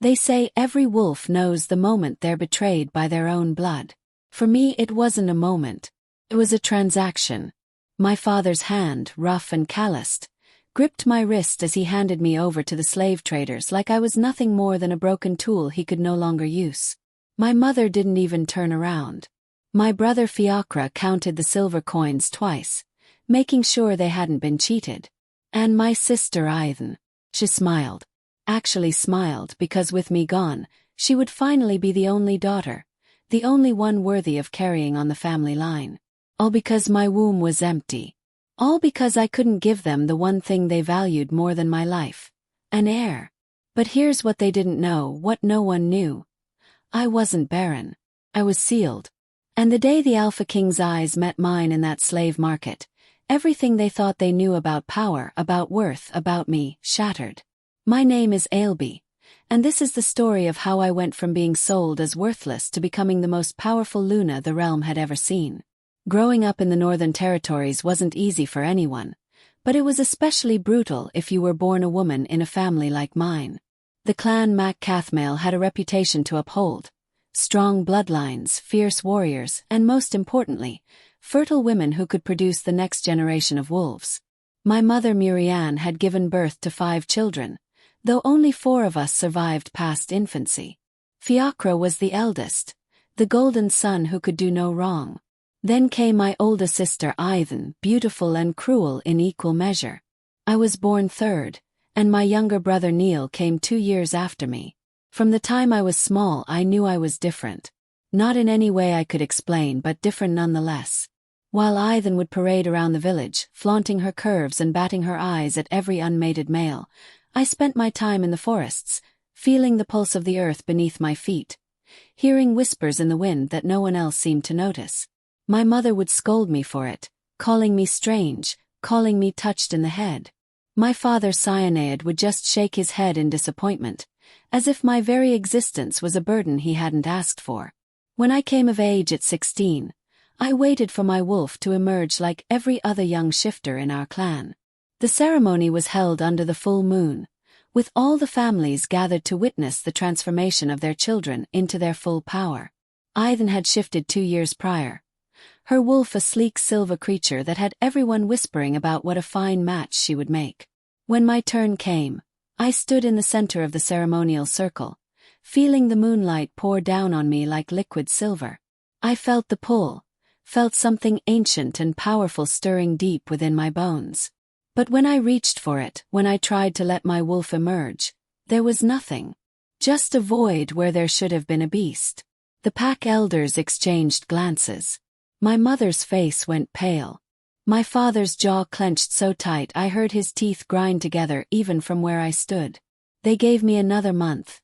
They say every wolf knows the moment they're betrayed by their own blood. For me, it wasn't a moment. It was a transaction. My father's hand, rough and calloused, gripped my wrist as he handed me over to the slave traders like I was nothing more than a broken tool he could no longer use. My mother didn't even turn around. My brother Fiacre counted the silver coins twice, making sure they hadn't been cheated. And my sister Ailbhe, she smiled. Actually smiled because with me gone, she would finally be the only daughter, the only one worthy of carrying on the family line. All because my womb was empty. All because I couldn't give them the one thing they valued more than my life, an heir. But here's what they didn't know, what no one knew. I wasn't barren. I was sealed. And the day the Alpha King's eyes met mine in that slave market, everything they thought they knew about power, about worth, about me, shattered. My name is Ailbhe, and this is the story of how I went from being sold as worthless to becoming the most powerful Luna the realm had ever seen. Growing up in the Northern Territories wasn't easy for anyone, but it was especially brutal if you were born a woman in a family like mine. The clan Mac Cathmail had a reputation to uphold. Strong bloodlines, fierce warriors, and most importantly, fertile women who could produce the next generation of wolves. My mother Murianne had given birth to 5 children, though only 4 of us survived past infancy. Fiacre was the eldest, the golden son who could do no wrong. Then came my older sister Ailbhe, beautiful and cruel in equal measure. I was born 3rd, and my younger brother Neil came 2 years after me. From the time I was small I knew I was different. Not in any way I could explain, but different nonetheless. While Ailbhe would parade around the village, flaunting her curves and batting her eyes at every unmated male, I spent my time in the forests, feeling the pulse of the earth beneath my feet, hearing whispers in the wind that no one else seemed to notice. My mother would scold me for it, calling me strange, calling me touched in the head. My father Cyanide would just shake his head in disappointment, as if my very existence was a burden he hadn't asked for. When I came of age at 16, I waited for my wolf to emerge like every other young shifter in our clan. The ceremony was held under the full moon, with all the families gathered to witness the transformation of their children into their full power. Ailbhe had shifted 2 years prior. Her wolf a sleek silver creature that had everyone whispering about what a fine match she would make. When my turn came, I stood in the center of the ceremonial circle, feeling the moonlight pour down on me like liquid silver. I felt the pull, felt something ancient and powerful stirring deep within my bones. But when I reached for it, when I tried to let my wolf emerge, there was nothing. Just a void where there should have been a beast. The pack elders exchanged glances. My mother's face went pale. My father's jaw clenched so tight I heard his teeth grind together even from where I stood. They gave me another month,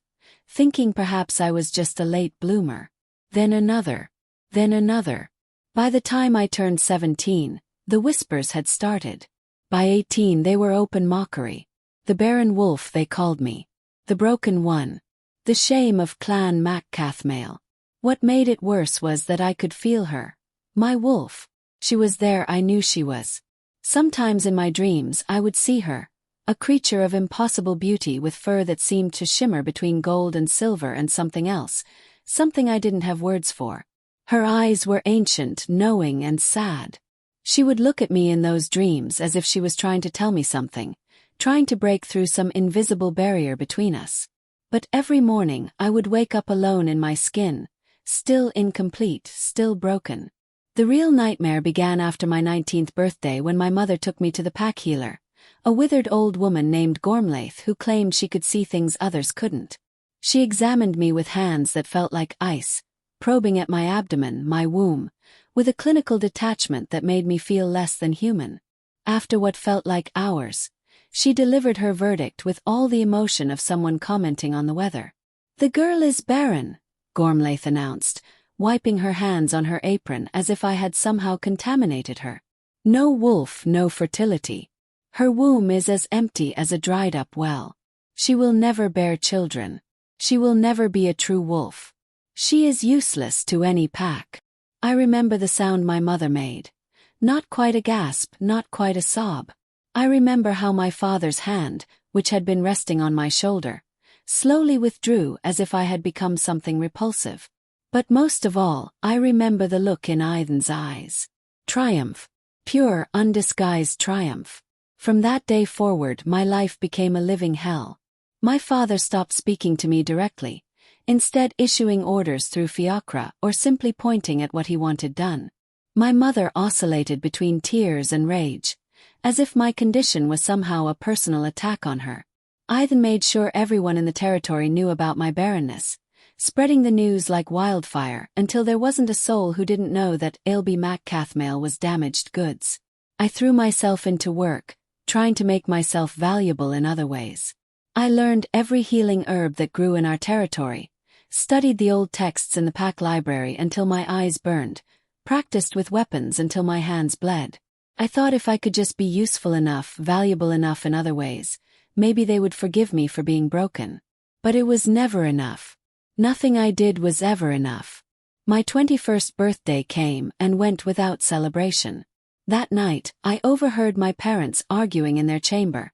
thinking perhaps I was just a late bloomer. Then another. Then another. By the time I turned 17, the whispers had started. By 18 they were open mockery. The barren wolf they called me. The broken one. The shame of Clan Mac Cathmail. What made it worse was that I could feel her. My wolf. She was there, I knew she was. Sometimes in my dreams I would see her, a creature of impossible beauty with fur that seemed to shimmer between gold and silver and something else, something I didn't have words for. Her eyes were ancient, knowing and sad. She would look at me in those dreams as if she was trying to tell me something, trying to break through some invisible barrier between us. But every morning I would wake up alone in my skin, still incomplete, still broken. The real nightmare began after my 19th birthday when my mother took me to the pack healer, a withered old woman named Gormlaith who claimed she could see things others couldn't. She examined me with hands that felt like ice, probing at my abdomen, my womb, with a clinical detachment that made me feel less than human. After what felt like hours, she delivered her verdict with all the emotion of someone commenting on the weather. "The girl is barren," Gormlaith announced, wiping her hands on her apron as if I had somehow contaminated her. "No wolf, no fertility. Her womb is as empty as a dried-up well. She will never bear children. She will never be a true wolf. She is useless to any pack." I remember the sound my mother made. Not quite a gasp, not quite a sob. I remember how my father's hand, which had been resting on my shoulder, slowly withdrew as if I had become something repulsive. But most of all, I remember the look in Ailbhe's eyes. Triumph. Pure, undisguised triumph. From that day forward, my life became a living hell. My father stopped speaking to me directly, instead issuing orders through fiacre or simply pointing at what he wanted done. My mother oscillated between tears and rage, as if my condition was somehow a personal attack on her. Ailbhe made sure everyone in the territory knew about my barrenness, spreading the news like wildfire until there wasn't a soul who didn't know that Ailbhe MacCathmail was damaged goods. I threw myself into work, trying to make myself valuable in other ways. I learned every healing herb that grew in our territory, studied the old texts in the pack library until my eyes burned, practiced with weapons until my hands bled. I thought if I could just be useful enough, valuable enough in other ways, maybe they would forgive me for being broken. But it was never enough. Nothing I did was ever enough. My 21st birthday came and went without celebration. That night, I overheard my parents arguing in their chamber,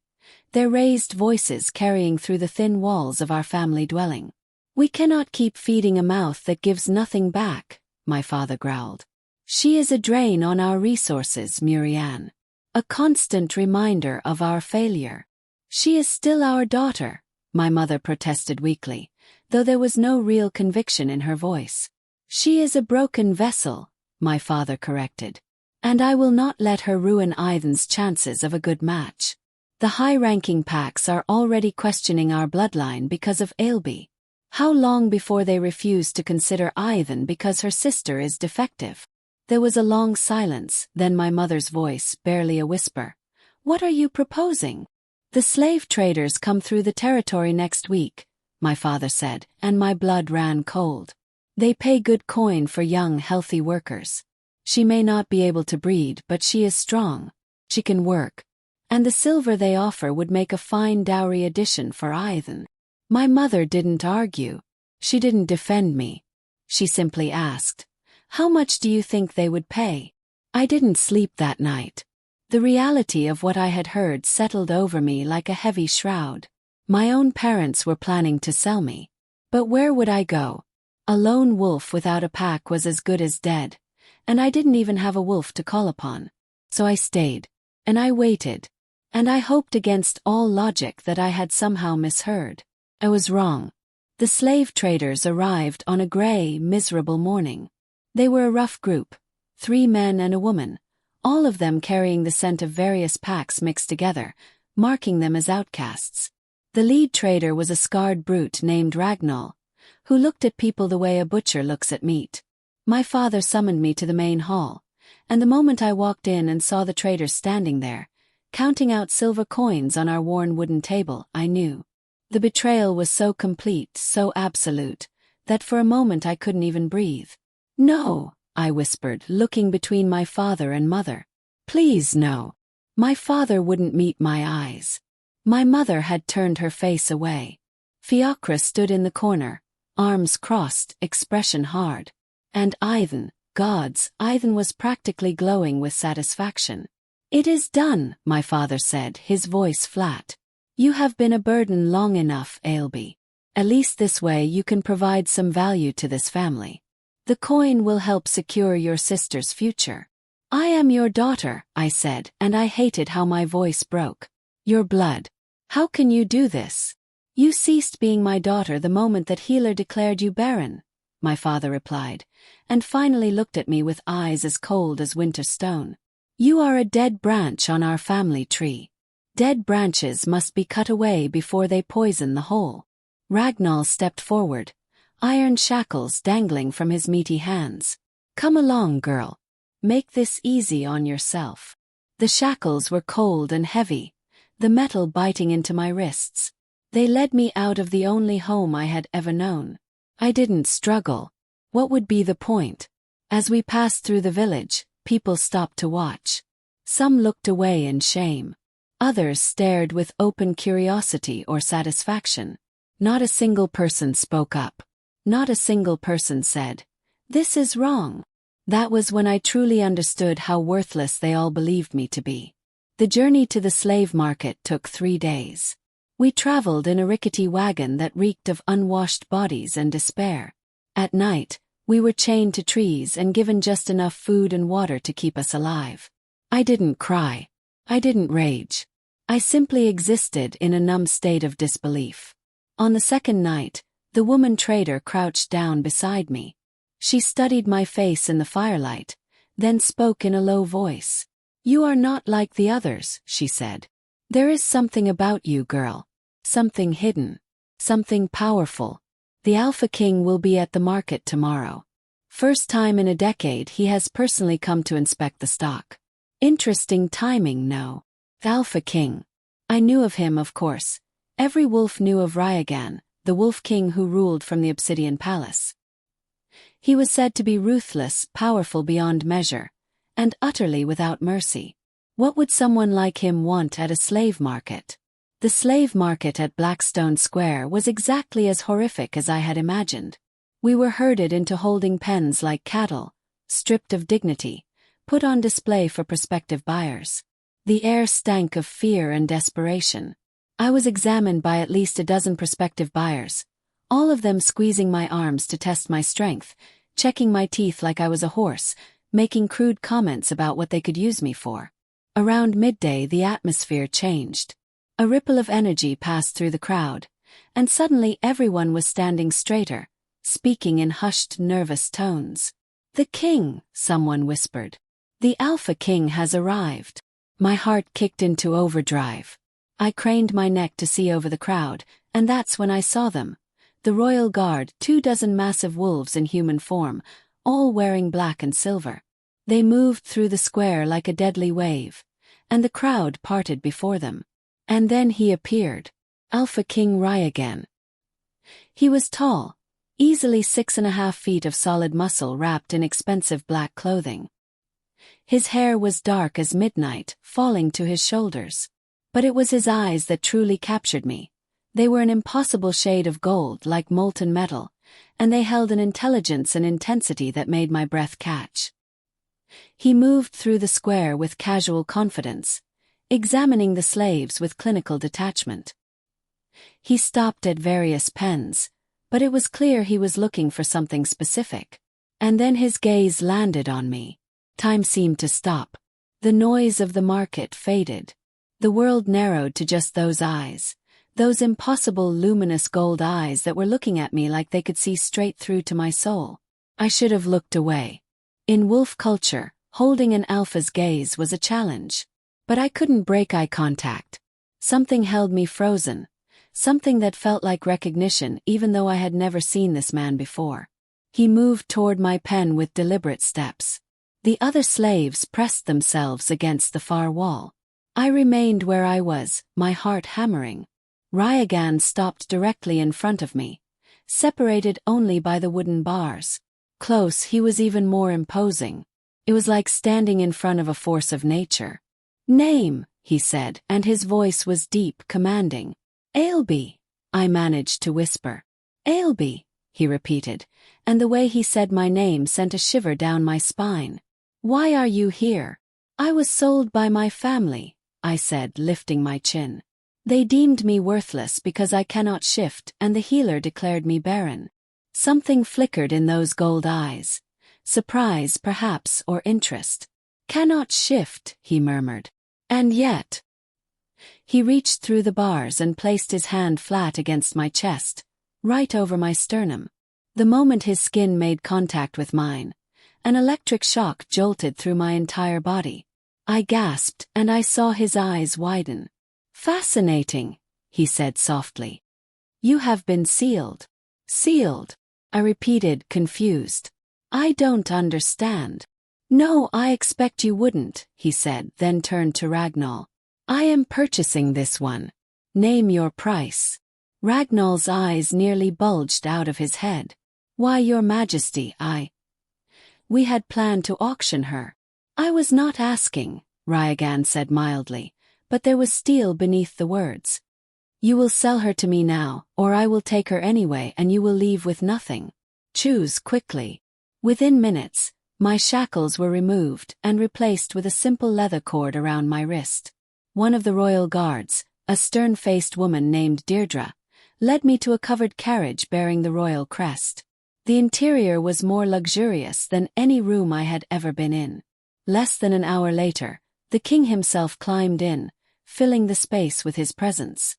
their raised voices carrying through the thin walls of our family dwelling. "We cannot keep feeding a mouth that gives nothing back," my father growled. "She is a drain on our resources, Murianne. A constant reminder of our failure." "She is still our daughter," my mother protested weakly, though there was no real conviction in her voice. "She is a broken vessel," my father corrected. "And I will not let her ruin Ailbhe's chances of a good match. The high-ranking packs are already questioning our bloodline because of Ailbhe. How long before they refuse to consider Ailbhe because her sister is defective?" There was a long silence, then my mother's voice, barely a whisper. "What are you proposing?" "The slave traders come through the territory next week," my father said, and my blood ran cold. "They pay good coin for young, healthy workers. She may not be able to breed, but she is strong. She can work. And the silver they offer would make a fine dowry addition for Ailbhe." My mother didn't argue. She didn't defend me. She simply asked, "How much do you think they would pay?" I didn't sleep that night. The reality of what I had heard settled over me like a heavy shroud. My own parents were planning to sell me. But where would I go? A lone wolf without a pack was as good as dead, and I didn't even have a wolf to call upon. So I stayed. And I waited. And I hoped against all logic that I had somehow misheard. I was wrong. The slave traders arrived on a gray, miserable morning. They were a rough group, 3 men and a woman, all of them carrying the scent of various packs mixed together, marking them as outcasts. The lead trader was a scarred brute named Ragnall, who looked at people the way a butcher looks at meat. My father summoned me to the main hall, and the moment I walked in and saw the trader standing there, counting out silver coins on our worn wooden table, I knew. The betrayal was so complete, so absolute, that for a moment I couldn't even breathe. "No," I whispered, looking between my father and mother. "Please no." My father wouldn't meet my eyes. My mother had turned her face away. Fiacre stood in the corner, arms crossed, expression hard. And Ailbhe, gods, Ailbhe was practically glowing with satisfaction. "It is done," my father said, his voice flat. "You have been a burden long enough, Ailbhe. At least this way you can provide some value to this family. The coin will help secure your sister's future." "I am your daughter," I said, and I hated how my voice broke. "Your blood. How can you do this?" "You ceased being my daughter the moment that Healer declared you barren," my father replied, and finally looked at me with eyes as cold as winter stone. "You are a dead branch on our family tree. Dead branches must be cut away before they poison the whole." Ragnall stepped forward, iron shackles dangling from his meaty hands. "Come along, girl. Make this easy on yourself." The shackles were cold and heavy, the metal biting into my wrists. They led me out of the only home I had ever known. I didn't struggle. What would be the point? As we passed through the village, people stopped to watch. Some looked away in shame. Others stared with open curiosity or satisfaction. Not a single person spoke up. Not a single person said, "This is wrong." That was when I truly understood how worthless they all believed me to be. The journey to the slave market took 3 days. We traveled in a rickety wagon that reeked of unwashed bodies and despair. At night, we were chained to trees and given just enough food and water to keep us alive. I didn't cry. I didn't rage. I simply existed in a numb state of disbelief. On the second night, the woman trader crouched down beside me. She studied my face in the firelight, then spoke in a low voice. "You are not like the others," she said. "There is something about you, girl. Something hidden. Something powerful. The Alpha King will be at the market tomorrow. First time in a decade he has personally come to inspect the stock. Interesting timing, no? Alpha King. I knew of him, of course. Every wolf knew of Ryagan, the wolf king who ruled from the Obsidian Palace. He was said to be ruthless, powerful beyond measure, and utterly without mercy. What would someone like him want at a slave market? The slave market at Blackstone Square was exactly as horrific as I had imagined. We were herded into holding pens like cattle, stripped of dignity, put on display for prospective buyers. The air stank of fear and desperation. I was examined by at least a dozen prospective buyers, all of them squeezing my arms to test my strength, checking my teeth like I was a horse, making crude comments about what they could use me for. Around midday the atmosphere changed. A ripple of energy passed through the crowd, and suddenly everyone was standing straighter, speaking in hushed, nervous tones. "The king," someone whispered. "The Alpha King has arrived." My heart kicked into overdrive. I craned my neck to see over the crowd, and that's when I saw them. The Royal Guard, 24 massive wolves in human form, all wearing black and silver. They moved through the square like a deadly wave, and the crowd parted before them. And then he appeared. Alpha King Ryagan. He was tall, easily 6.5 feet of solid muscle wrapped in expensive black clothing. His hair was dark as midnight, falling to his shoulders. But it was his eyes that truly captured me. They were an impossible shade of gold like molten metal, and they held an intelligence and intensity that made my breath catch. He moved through the square with casual confidence, examining the slaves with clinical detachment. He stopped at various pens, but it was clear he was looking for something specific. And then his gaze landed on me. Time seemed to stop. The noise of the market faded. The world narrowed to just those eyes, those impossible luminous gold eyes that were looking at me like they could see straight through to my soul. I should have looked away. In wolf culture, holding an alpha's gaze was a challenge. But I couldn't break eye contact. Something held me frozen, something that felt like recognition even though I had never seen this man before. He moved toward my pen with deliberate steps. The other slaves pressed themselves against the far wall. I remained where I was, my heart hammering. Ryagan stopped directly in front of me, separated only by the wooden bars. Close, he was even more imposing. It was like standing in front of a force of nature. "Name," he said, and his voice was deep, commanding. "Ailbhe," I managed to whisper. "Ailbhe," he repeated, and the way he said my name sent a shiver down my spine. "Why are you here?" "I was sold by my family," I said, lifting my chin. "They deemed me worthless because I cannot shift, and the healer declared me barren." Something flickered in those gold eyes. Surprise, perhaps, or interest. "Cannot shift," he murmured. "And yet..." He reached through the bars and placed his hand flat against my chest, right over my sternum. The moment his skin made contact with mine, an electric shock jolted through my entire body. I gasped, and I saw his eyes widen. "Fascinating," he said softly. "You have been sealed." "Sealed?" I repeated, confused. "I don't understand." "No, I expect you wouldn't," he said, then turned to Ragnall. "I am purchasing this one. Name your price." Ragnall's eyes nearly bulged out of his head. "Why, your majesty, We had planned to auction her." "I was not asking," Ryagan said mildly, but there was steel beneath the words. "You will sell her to me now, or I will take her anyway and you will leave with nothing. Choose quickly." Within minutes, my shackles were removed and replaced with a simple leather cord around my wrist. One of the royal guards, a stern-faced woman named Deirdre, led me to a covered carriage bearing the royal crest. The interior was more luxurious than any room I had ever been in. Less than an hour later, the king himself climbed in, filling the space with his presence.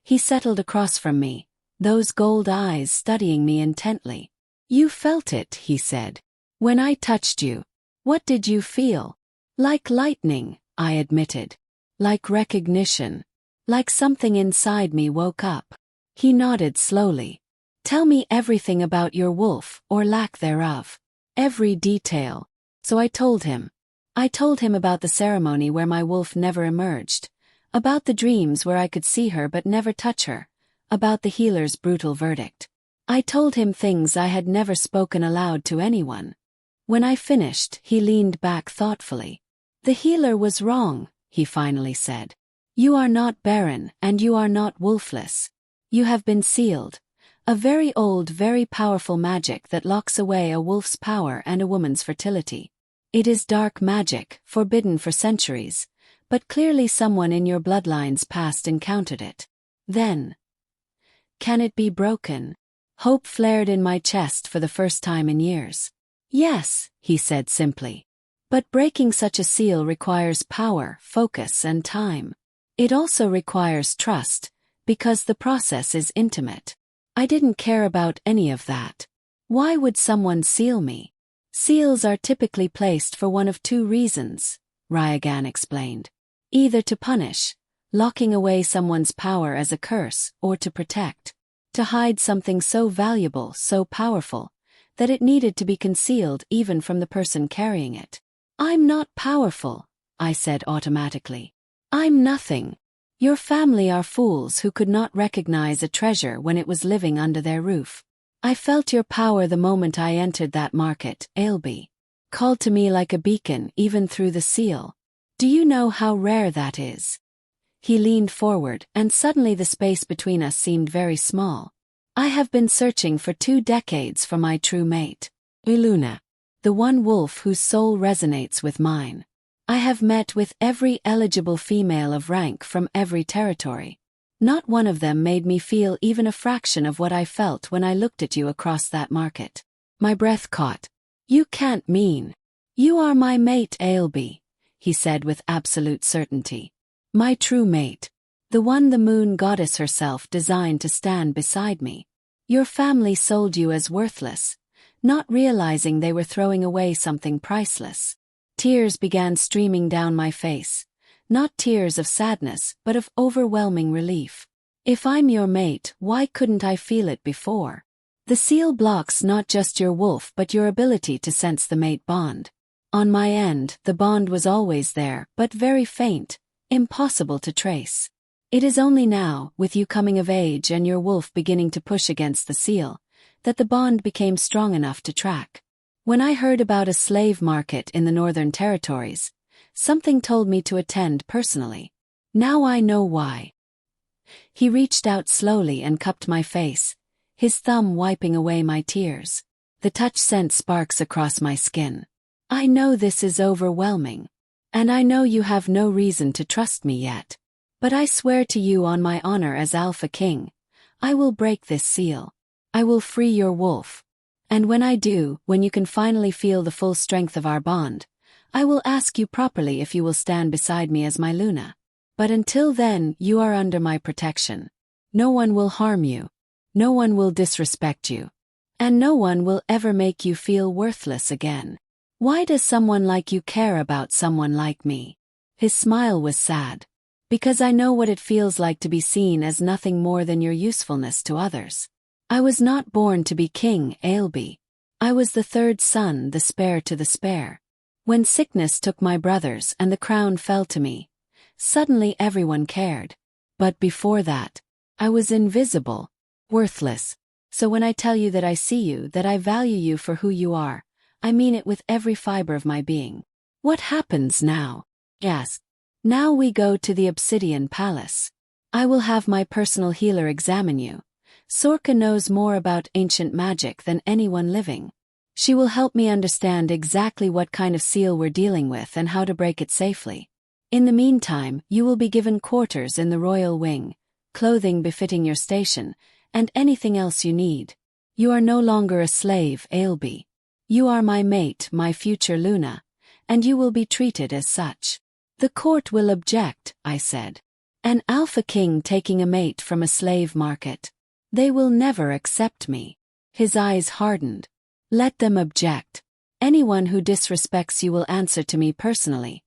He settled across from me, those gold eyes studying me intently. "You felt it," he said. "When I touched you. What did you feel?" "Like lightning," I admitted. "Like recognition. Like something inside me woke up." He nodded slowly. "Tell me everything about your wolf, or lack thereof. Every detail." So I told him. I told him about the ceremony where my wolf never emerged, about the dreams where I could see her but never touch her, about the healer's brutal verdict. I told him things I had never spoken aloud to anyone. When I finished, he leaned back thoughtfully. "The healer was wrong," he finally said. "You are not barren, and you are not wolfless. You have been sealed. A very old, very powerful magic that locks away a wolf's power and a woman's fertility. It is dark magic, forbidden for centuries, but clearly someone in your bloodline's past encountered it. Then, can it be broken?" Hope flared in my chest for the first time in years. "Yes," he said simply. "But breaking such a seal requires power, focus, and time. It also requires trust, because the process is intimate." I didn't care about any of that. Why would someone seal me? Seals are typically placed for one of two reasons, Ryagan explained. Either to punish, locking away someone's power as a curse, or to protect. To hide something so valuable, so powerful, that it needed to be concealed even from the person carrying it. "I'm not powerful," I said automatically. "I'm nothing. Your family are fools who could not recognize a treasure when it was living under their roof. I felt your power the moment I entered that market, Ailbhe. Called to me like a beacon even through the seal. Do you know how rare that is?" He leaned forward, and suddenly the space between us seemed very small. "I have been searching for 2 decades for my true mate. Iluna. The one wolf whose soul resonates with mine. I have met with every eligible female of rank from every territory. Not one of them made me feel even a fraction of what I felt when I looked at you across that market." My breath caught. "You can't mean. You are my mate, Ailbhe," he said with absolute certainty. "My true mate. The one the moon goddess herself designed to stand beside me. Your family sold you as worthless, not realizing they were throwing away something priceless." Tears began streaming down my face. Not tears of sadness, but of overwhelming relief. If I'm your mate, why couldn't I feel it before? The seal blocks not just your wolf but your ability to sense the mate bond. On my end, the bond was always there, but very faint, impossible to trace. It is only now, with you coming of age and your wolf beginning to push against the seal, that the bond became strong enough to track. When I heard about a slave market in the Northern Territories, something told me to attend personally. Now I know why. He reached out slowly and cupped my face, his thumb wiping away my tears. The touch sent sparks across my skin. "I know this is overwhelming. And I know you have no reason to trust me yet. But I swear to you on my honor as Alpha King, I will break this seal. I will free your wolf. And when I do, when you can finally feel the full strength of our bond, I will ask you properly if you will stand beside me as my Luna. But until then, you are under my protection. No one will harm you. No one will disrespect you. And no one will ever make you feel worthless again. Why does someone like you care about someone like me?" His smile was sad. "Because I know what it feels like to be seen as nothing more than your usefulness to others. I was not born to be king, Ailbhe. I was the third son, the spare to the spare. When sickness took my brothers and the crown fell to me, suddenly everyone cared. But before that, I was invisible, worthless. So when I tell you that I see you, that I value you for who you are, I mean it with every fiber of my being." "What happens now?" "Yes. Now we go to the Obsidian Palace. I will have my personal healer examine you. Sorka knows more about ancient magic than anyone living. She will help me understand exactly what kind of seal we're dealing with and how to break it safely. In the meantime, you will be given quarters in the royal wing, clothing befitting your station, and anything else you need. You are no longer a slave, Ailbhe. You are my mate, my future Luna, and you will be treated as such. The court will object, I said. An alpha king taking a mate from a slave market. They will never accept me. His eyes hardened. Let them object. Anyone who disrespects you will answer to me personally.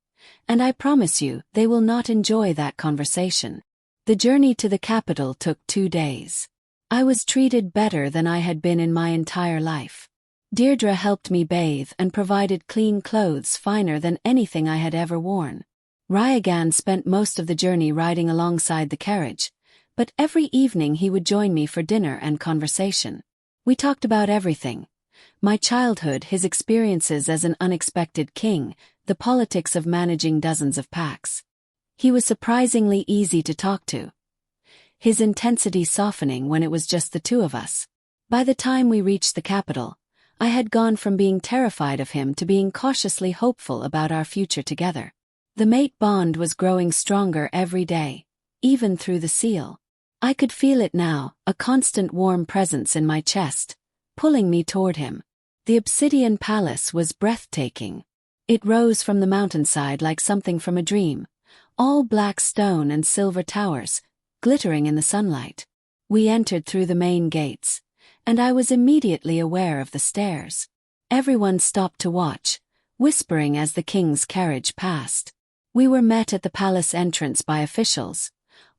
And I promise you, they will not enjoy that conversation. The journey to the capital took 2 days. I was treated better than I had been in my entire life. Deirdre helped me bathe and provided clean clothes finer than anything I had ever worn. Ryagan spent most of the journey riding alongside the carriage, but every evening he would join me for dinner and conversation. We talked about everything. My childhood, his experiences as an unexpected king, the politics of managing dozens of packs. He was surprisingly easy to talk to, his intensity softening when it was just the two of us. By the time we reached the capital, I had gone from being terrified of him to being cautiously hopeful about our future together. The mate bond was growing stronger every day, even through the seal. I could feel it now, a constant warm presence in my chest, pulling me toward him. The obsidian palace was breathtaking. It rose from the mountainside like something from a dream, all black stone and silver towers, glittering in the sunlight. We entered through the main gates, and I was immediately aware of the stairs. Everyone stopped to watch, whispering as the king's carriage passed. We were met at the palace entrance by officials,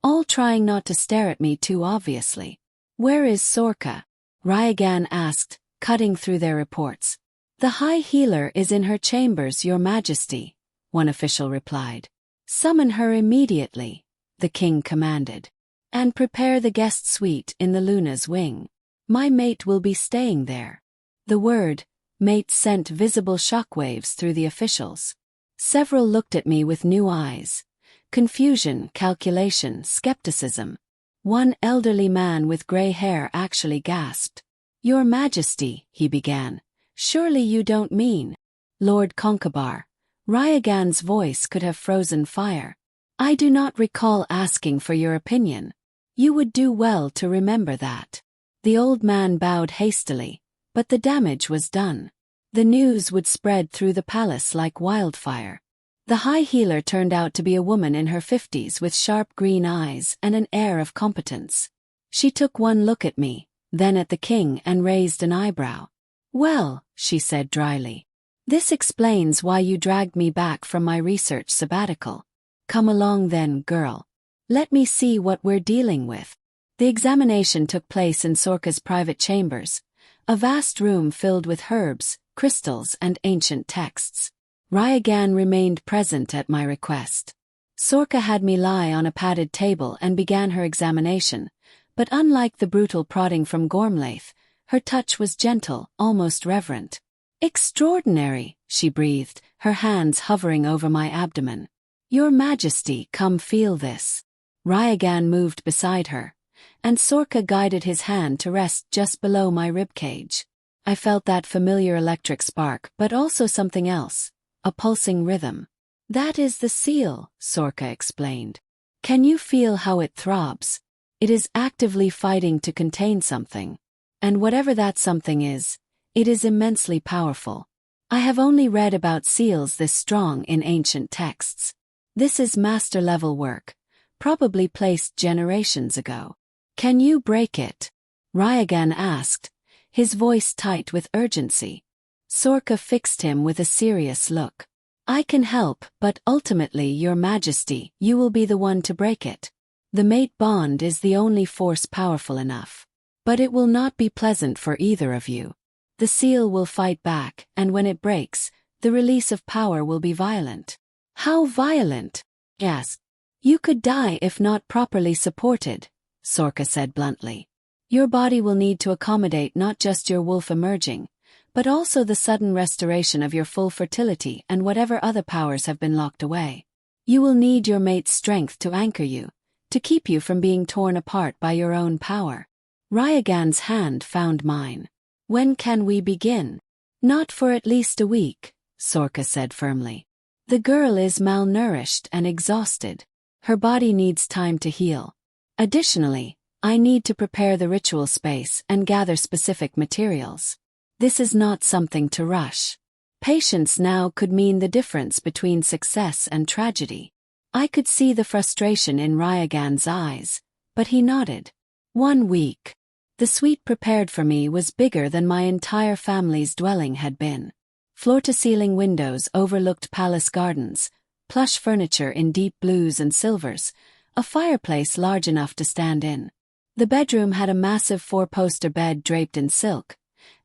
all trying not to stare at me too obviously. "Where is Sorka?" Ryagan asked, cutting through their reports. "The High Healer is in her chambers, Your Majesty," one official replied. "Summon her immediately," the king commanded. "And prepare the guest suite in the Luna's wing. My mate will be staying there." The word, mate, sent visible shockwaves through the officials. Several looked at me with new eyes. Confusion, calculation, skepticism. One elderly man with gray hair actually gasped. "Your Majesty," he began, "surely you don't mean—" "Lord Concobar." Ryagan's voice could have frozen fire. "I do not recall asking for your opinion. You would do well to remember that." The old man bowed hastily, but the damage was done. The news would spread through the palace like wildfire. The High Healer turned out to be a woman in her 50s with sharp green eyes and an air of competence. She took one look at me, then at the king, and raised an eyebrow. "Well," she said dryly, "this explains why you dragged me back from my research sabbatical. Come along then, girl. Let me see what we're dealing with." The examination took place in Sorka's private chambers, a vast room filled with herbs, crystals, and ancient texts. Ryagan remained present at my request. Sorka had me lie on a padded table and began her examination, but unlike the brutal prodding from Gormlaith, her touch was gentle, almost reverent. "Extraordinary," she breathed, her hands hovering over my abdomen. "Your Majesty, come feel this." Ryagan moved beside her, and Sorka guided his hand to rest just below my ribcage. I felt that familiar electric spark, but also something else, a pulsing rhythm. "That is the seal," Sorka explained. "Can you feel how it throbs? It is actively fighting to contain something. And whatever that something is, it is immensely powerful. I have only read about seals this strong in ancient texts. This is master-level work, probably placed generations ago. Can you break it?" Ryagan asked, his voice tight with urgency. Sorka fixed him with a serious look. "I can help, but ultimately, Your Majesty, you will be the one to break it. The mate bond is the only force powerful enough. But it will not be pleasant for either of you. The seal will fight back, and when it breaks, the release of power will be violent." "How violent?" "Yes. You could die if not properly supported," Sorka said bluntly. "Your body will need to accommodate not just your wolf emerging, but also the sudden restoration of your full fertility and whatever other powers have been locked away. You will need your mate's strength to anchor you, to keep you from being torn apart by your own power." Ryagan's hand found mine. "When can we begin?" "Not for at least a week," Sorka said firmly. The girl is malnourished and exhausted. Her body needs time to heal. Additionally, I need to prepare the ritual space and gather specific materials. This is not something to rush. Patience now could mean the difference between success and tragedy. I could see the frustration in Ryagan's eyes, but he nodded. 1 week. The suite prepared for me was bigger than my entire family's dwelling had been. Floor-to-ceiling windows overlooked palace gardens, plush furniture in deep blues and silvers, a fireplace large enough to stand in. The bedroom had a massive 4-poster bed draped in silk,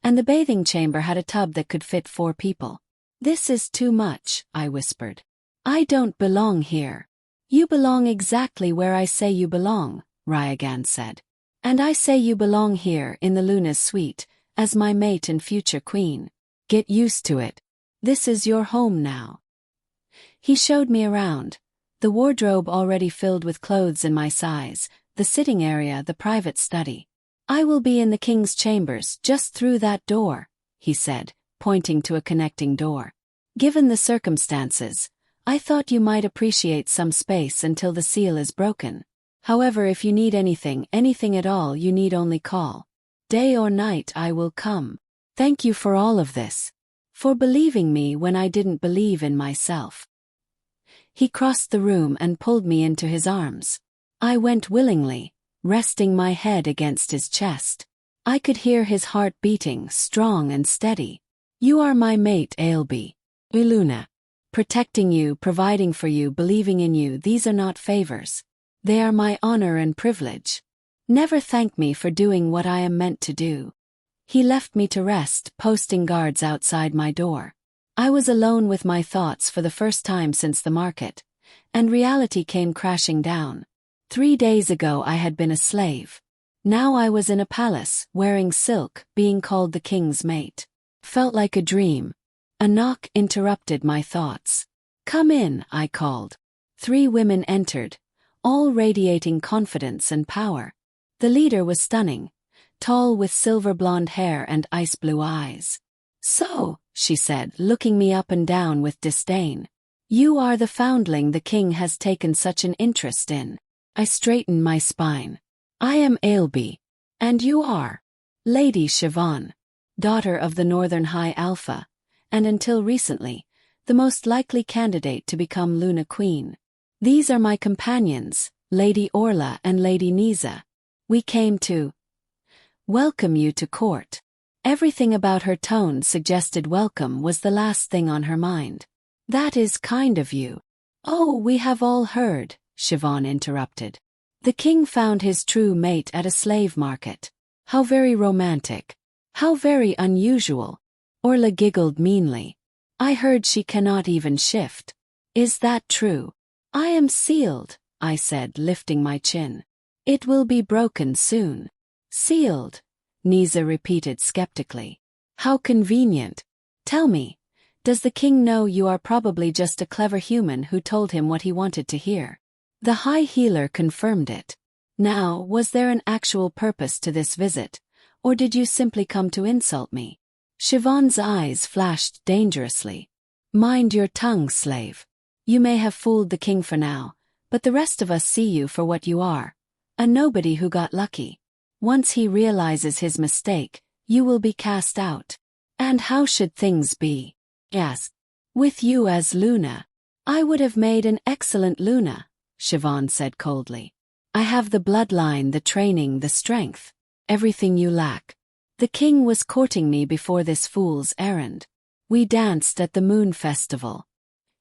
and the bathing chamber had a tub that could fit 4 people. "This is too much," I whispered. "I don't belong here." "You belong exactly where I say you belong," Ryagan said. "And I say you belong here in the Luna's suite, as my mate and future queen. Get used to it. This is your home now." He showed me around, the wardrobe already filled with clothes in my size, the sitting area, the private study. "I will be in the king's chambers just through that door," he said, pointing to a connecting door. "Given the circumstances, I thought you might appreciate some space until the seal is broken. However, if you need anything at all, you need only call. Day or night I will come. Thank you for all of this. For believing me when I didn't believe in myself." He crossed the room and pulled me into his arms. I went willingly, resting my head against his chest. I could hear his heart beating, strong and steady. "You are my mate, Ailbhe. Luna. Protecting you, providing for you, believing in you, these are not favors. They are my honor and privilege. Never thank me for doing what I am meant to do." He left me to rest, posting guards outside my door. I was alone with my thoughts for the first time since the market, and reality came crashing down. 3 days ago I had been a slave. Now I was in a palace, wearing silk, being called the king's mate. Felt like a dream. A knock interrupted my thoughts. "Come in," I called. 3 women entered, all radiating confidence and power. The leader was stunning, tall with silver blonde hair and ice blue eyes. "So," she said, looking me up and down with disdain, "you are the foundling the king has taken such an interest in." I straightened my spine. "I am Ailbhe. And you are?" "Lady Siobhan, daughter of the Northern High Alpha, and until recently, the most likely candidate to become Luna Queen. These are my companions, Lady Orla and Lady Niza. We came to welcome you to court." Everything about her tone suggested welcome was the last thing on her mind. "That is kind of you." "Oh, we have all heard," Siobhan interrupted. "The king found his true mate at a slave market. How very romantic. How very unusual." Orla giggled meanly. "I heard she cannot even shift. Is that true?" "I am sealed," I said, lifting my chin. "It will be broken soon." "Sealed," Niza repeated skeptically. "How convenient. Tell me, does the king know you are probably just a clever human who told him what he wanted to hear?" The high healer confirmed it. "Now, was there an actual purpose to this visit, or did you simply come to insult me?" Siobhan's eyes flashed dangerously. "Mind your tongue, slave. You may have fooled the king for now, but the rest of us see you for what you are. A nobody who got lucky. Once he realizes his mistake, you will be cast out. And how should things be?" "Yes. With you as Luna." "I would have made an excellent Luna," Siobhan said coldly. "I have the bloodline, the training, the strength. Everything you lack. The king was courting me before this fool's errand. We danced at the moon festival.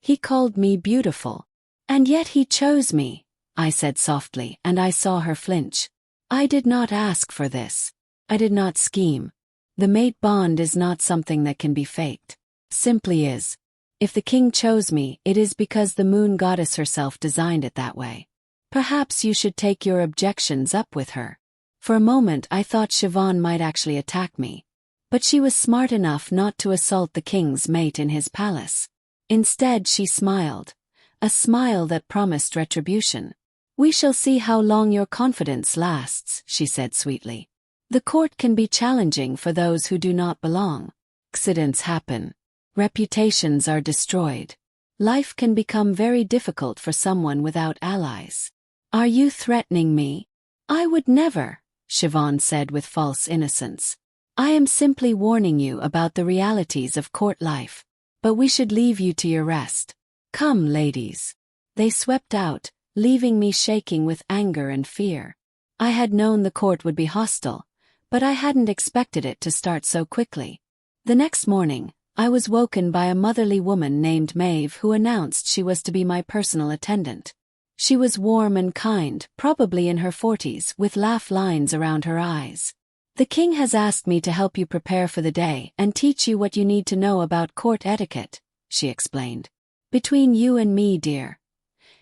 He called me beautiful. And yet he chose me," I said softly, and I saw her flinch. "I did not ask for this. I did not scheme. The mate bond is not something that can be faked. Simply is. If the king chose me, it is because the moon goddess herself designed it that way. Perhaps you should take your objections up with her." For a moment I thought Siobhan might actually attack me. But she was smart enough not to assault the king's mate in his palace. Instead she smiled. A smile that promised retribution. "We shall see how long your confidence lasts," she said sweetly. "The court can be challenging for those who do not belong. Accidents happen. Reputations are destroyed. Life can become very difficult for someone without allies. Are you threatening me? I would never, Siobhan said with false innocence. I am simply warning you about the realities of court life. But we should leave you to your rest. Come, ladies. They swept out, leaving me shaking with anger and fear. I had known the court would be hostile, but I hadn't expected it to start so quickly. The next morning, I was woken by a motherly woman named Maeve who announced she was to be my personal attendant. She was warm and kind, probably in her 40s, with laugh lines around her eyes. The king has asked me to help you prepare for the day and teach you what you need to know about court etiquette, she explained. Between you and me, dear.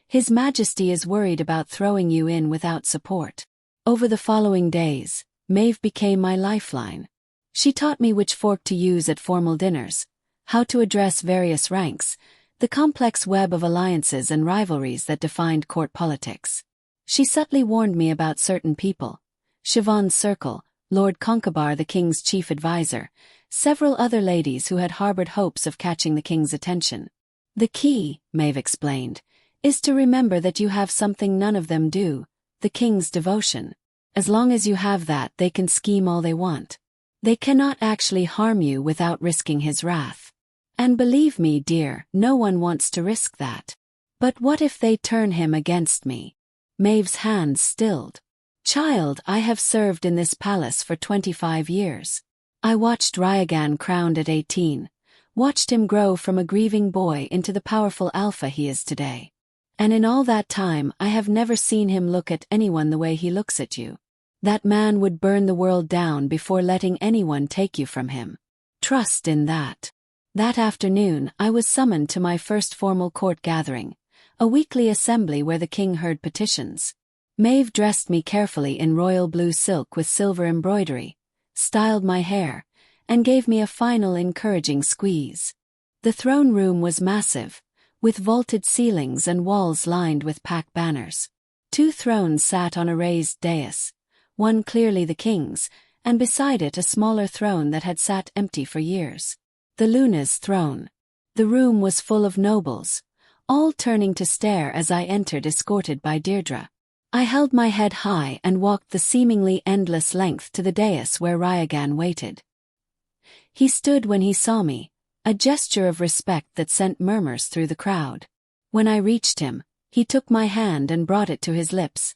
His Majesty is worried about throwing you in without support. Over the following days, Maeve became my lifeline. She taught me which fork to use at formal dinners, how to address various ranks, the complex web of alliances and rivalries that defined court politics. She subtly warned me about certain people: Siobhan's circle, Lord Concobar, the king's chief advisor, several other ladies who had harbored hopes of catching the king's attention. The key, Maeve explained, is to remember that you have something none of them do: the king's devotion. As long as you have that, they can scheme all they want. They cannot actually harm you without risking his wrath. And believe me, dear, no one wants to risk that. But what if they turn him against me? Maeve's hands stilled. Child, I have served in this palace for 25 years. I watched Ryagan crowned at 18, watched him grow from a grieving boy into the powerful Ailbhe he is today. And in all that time I have never seen him look at anyone the way he looks at you. That man would burn the world down before letting anyone take you from him. Trust in that. That afternoon I was summoned to my first formal court gathering, a weekly assembly where the king heard petitions. Maeve dressed me carefully in royal blue silk with silver embroidery, styled my hair, and gave me a final encouraging squeeze. The throne room was massive, with vaulted ceilings and walls lined with pack banners. 2 thrones sat on a raised dais, one clearly the king's, and beside it a smaller throne that had sat empty for years. The Luna's throne. The room was full of nobles, all turning to stare as I entered, escorted by Deirdre. I held my head high and walked the seemingly endless length to the dais where Ryagan waited. He stood when he saw me, a gesture of respect that sent murmurs through the crowd. When I reached him, he took my hand and brought it to his lips,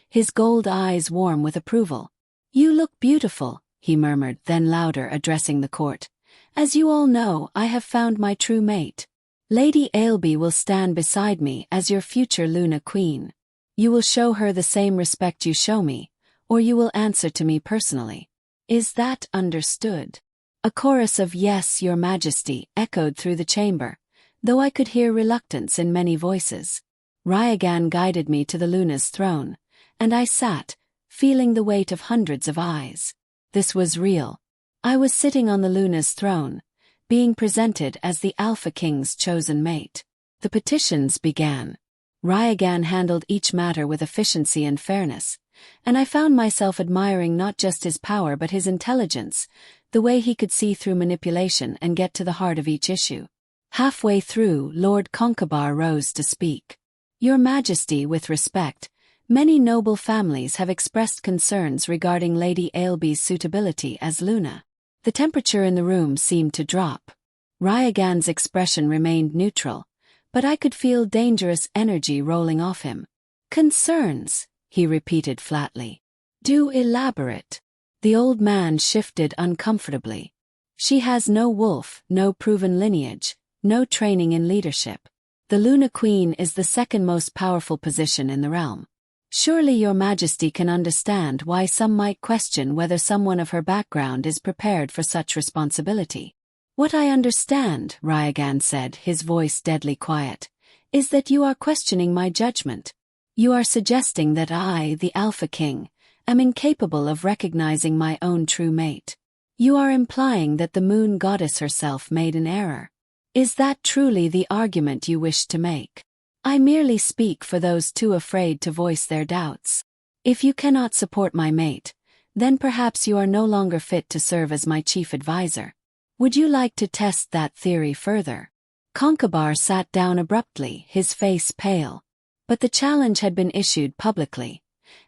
his gold eyes warm with approval. You look beautiful, he murmured, then louder, addressing the court. As you all know, I have found my true mate. Lady Ailbhe will stand beside me as your future Luna Queen. You will show her the same respect you show me, or you will answer to me personally. Is that understood? A chorus of "Yes, Your Majesty" echoed through the chamber, though I could hear reluctance in many voices. Ryagan guided me to the Luna's throne, and I sat, feeling the weight of hundreds of eyes. This was real. I was sitting on the Luna's throne, being presented as the Ailbhe King's chosen mate. The petitions began. Ryagan handled each matter with efficiency and fairness, and I found myself admiring not just his power but his intelligence, the way he could see through manipulation and get to the heart of each issue. Halfway through, Lord Concobar rose to speak. Your Majesty, with respect, many noble families have expressed concerns regarding Lady Ailbhe's suitability as Luna. The temperature in the room seemed to drop. Ryagan's expression remained neutral, but I could feel dangerous energy rolling off him. Concerns, he repeated flatly. Do elaborate. The old man shifted uncomfortably. She has no wolf, no proven lineage, no training in leadership. The Luna Queen is the second most powerful position in the realm. Surely Your Majesty can understand why some might question whether someone of her background is prepared for such responsibility. What I understand, Ryagan said, his voice deadly quiet, is that you are questioning my judgment. You are suggesting that I, the Ailbhe King, am incapable of recognizing my own true mate. You are implying that the moon goddess herself made an error. Is that truly the argument you wish to make? I merely speak for those too afraid to voice their doubts. If you cannot support my mate, then perhaps you are no longer fit to serve as my chief advisor. Would you like to test that theory further? Concobar sat down abruptly, his face pale. But the challenge had been issued publicly,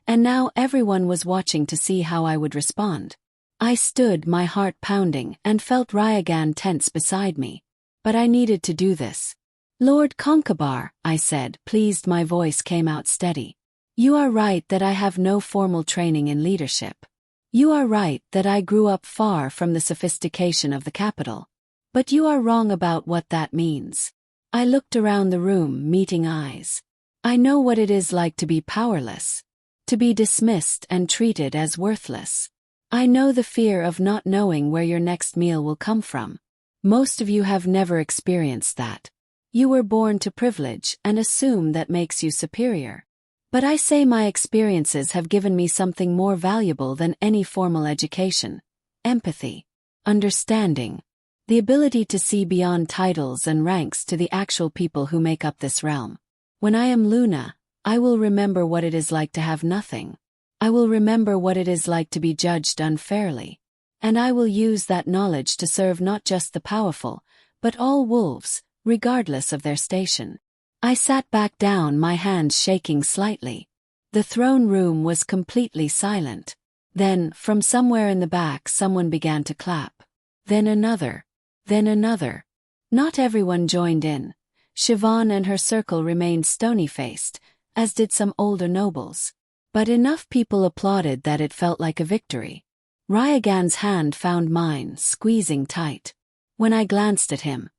and now everyone was watching to see how I would respond. I stood, my heart pounding, and felt Ryagan tense beside me. But I needed to do this. "Lord Concobar," I said, pleased my voice came out steady. "You are right that I have no formal training in leadership. You are right that I grew up far from the sophistication of the capital. But you are wrong about what that means." I looked around the room, meeting eyes. "I know what it is like to be powerless. To be dismissed and treated as worthless. I know the fear of not knowing where your next meal will come from. Most of you have never experienced that. You were born to privilege and assume that makes you superior. But I say my experiences have given me something more valuable than any formal education: empathy, understanding, the ability to see beyond titles and ranks to the actual people who make up this realm. When I am Luna, I will remember what it is like to have nothing. I will remember what it is like to be judged unfairly. And I will use that knowledge to serve not just the powerful, but all wolves, regardless of their station." I sat back down, my hands shaking slightly. The throne room was completely silent. Then, from somewhere in the back, someone began to clap. Then another. Then another. Not everyone joined in. Siobhan and her circle remained stony-faced, as did some older nobles. But enough people applauded that it felt like a victory. Ryagan's hand found mine, squeezing tight. When I glanced at him,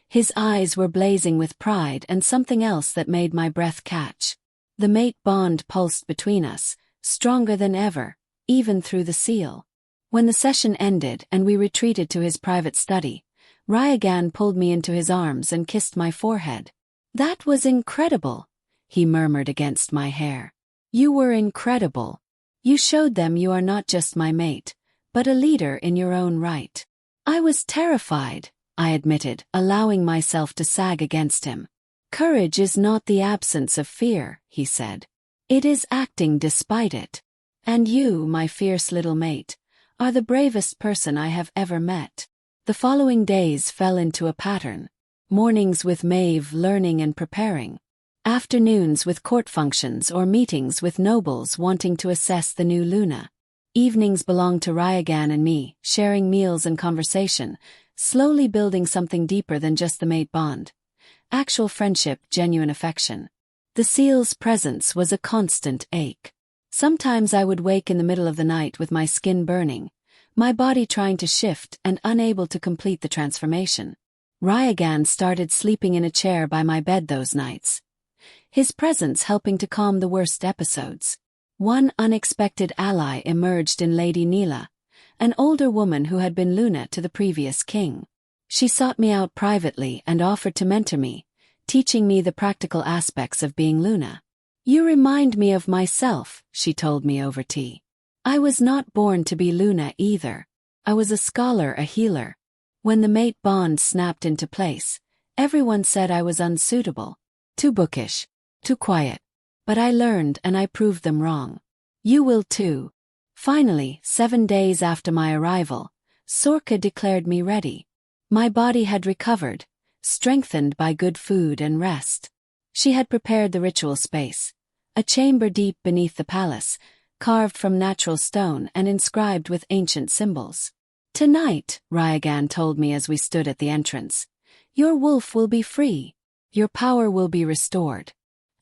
his eyes were blazing with pride and something else that made my breath catch. The mate bond pulsed between us, stronger than ever, even through the seal. When the session ended and we retreated to his private study, Ryagan pulled me into his arms and kissed my forehead. "That was incredible," he murmured against my hair. "You were incredible. You showed them you are not just my mate, but a leader in your own right." "I was terrified," I admitted, allowing myself to sag against him. "Courage is not the absence of fear," he said. "It is acting despite it. And you, my fierce little mate, are the bravest person I have ever met." The following days fell into a pattern. Mornings with Maeve, learning and preparing. Afternoons with court functions or meetings with nobles wanting to assess the new Luna. Evenings belonged to Ryagan and me, sharing meals and conversation, slowly building something deeper than just the mate bond. Actual friendship, genuine affection. The seal's presence was a constant ache. Sometimes I would wake in the middle of the night with my skin burning, my body trying to shift and unable to complete the transformation. Ryagan started sleeping in a chair by my bed those nights, his presence helping to calm the worst episodes. One unexpected ally emerged in Lady Neela, an older woman who had been Luna to the previous king. She sought me out privately and offered to mentor me, teaching me the practical aspects of being Luna. "You remind me of myself," she told me over tea. "I was not born to be Luna either. I was a scholar, a healer. When the mate bond snapped into place, everyone said I was unsuitable, too bookish, too quiet. But I learned and I proved them wrong. You will too." Finally, 7 days after my arrival, Sorka declared me ready. My body had recovered, strengthened by good food and rest. She had prepared the ritual space, a chamber deep beneath the palace, carved from natural stone and inscribed with ancient symbols. "Tonight," Ryagan told me as we stood at the entrance, "your wolf will be free, your power will be restored,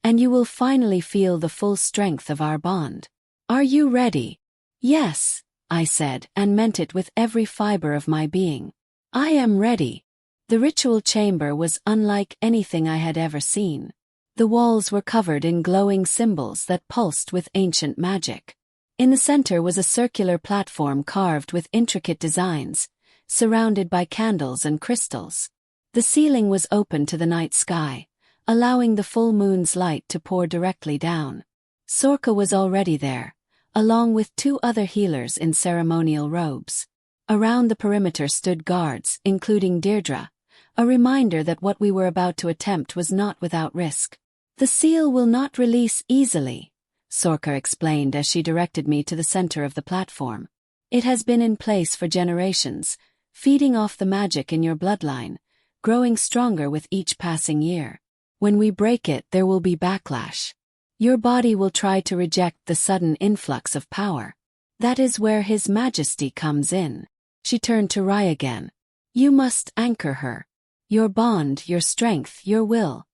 and you will finally feel the full strength of our bond. Are you ready?" "Yes," I said, and meant it with every fiber of my being. "I am ready." The ritual chamber was unlike anything I had ever seen. The walls were covered in glowing symbols that pulsed with ancient magic. In the center was a circular platform carved with intricate designs, surrounded by candles and crystals. The ceiling was open to the night sky, allowing the full moon's light to pour directly down. Sorka was already there, along with 2 other healers in ceremonial robes. Around the perimeter stood guards, including Deirdre, a reminder that what we were about to attempt was not without risk. "The seal will not release easily," Sorka explained as she directed me to the center of the platform. "It has been in place for generations, feeding off the magic in your bloodline, growing stronger with each passing year. When we break it, there will be backlash. Your body will try to reject the sudden influx of power. That is where His Majesty comes in. She turned to Ryagan. You must anchor her. Your bond, your strength, your will.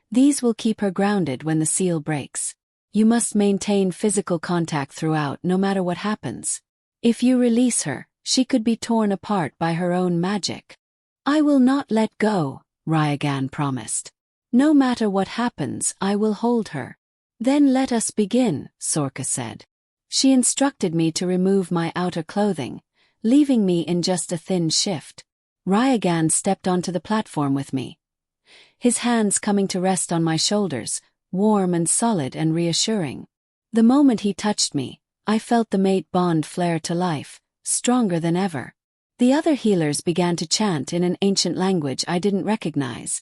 These will keep her grounded when the seal breaks. You must maintain physical contact throughout, no matter what happens. If you release her, she could be torn apart by her own magic. I will not let go, Ryagan promised. No matter what happens, I will hold her. Then let us begin, Sorka said. She instructed me to remove my outer clothing, leaving me in just a thin shift. Ryagan stepped onto the platform with me, his hands coming to rest on my shoulders, warm and solid and reassuring. The moment he touched me, I felt the mate bond flare to life, stronger than ever. The other healers began to chant in an ancient language I didn't recognize,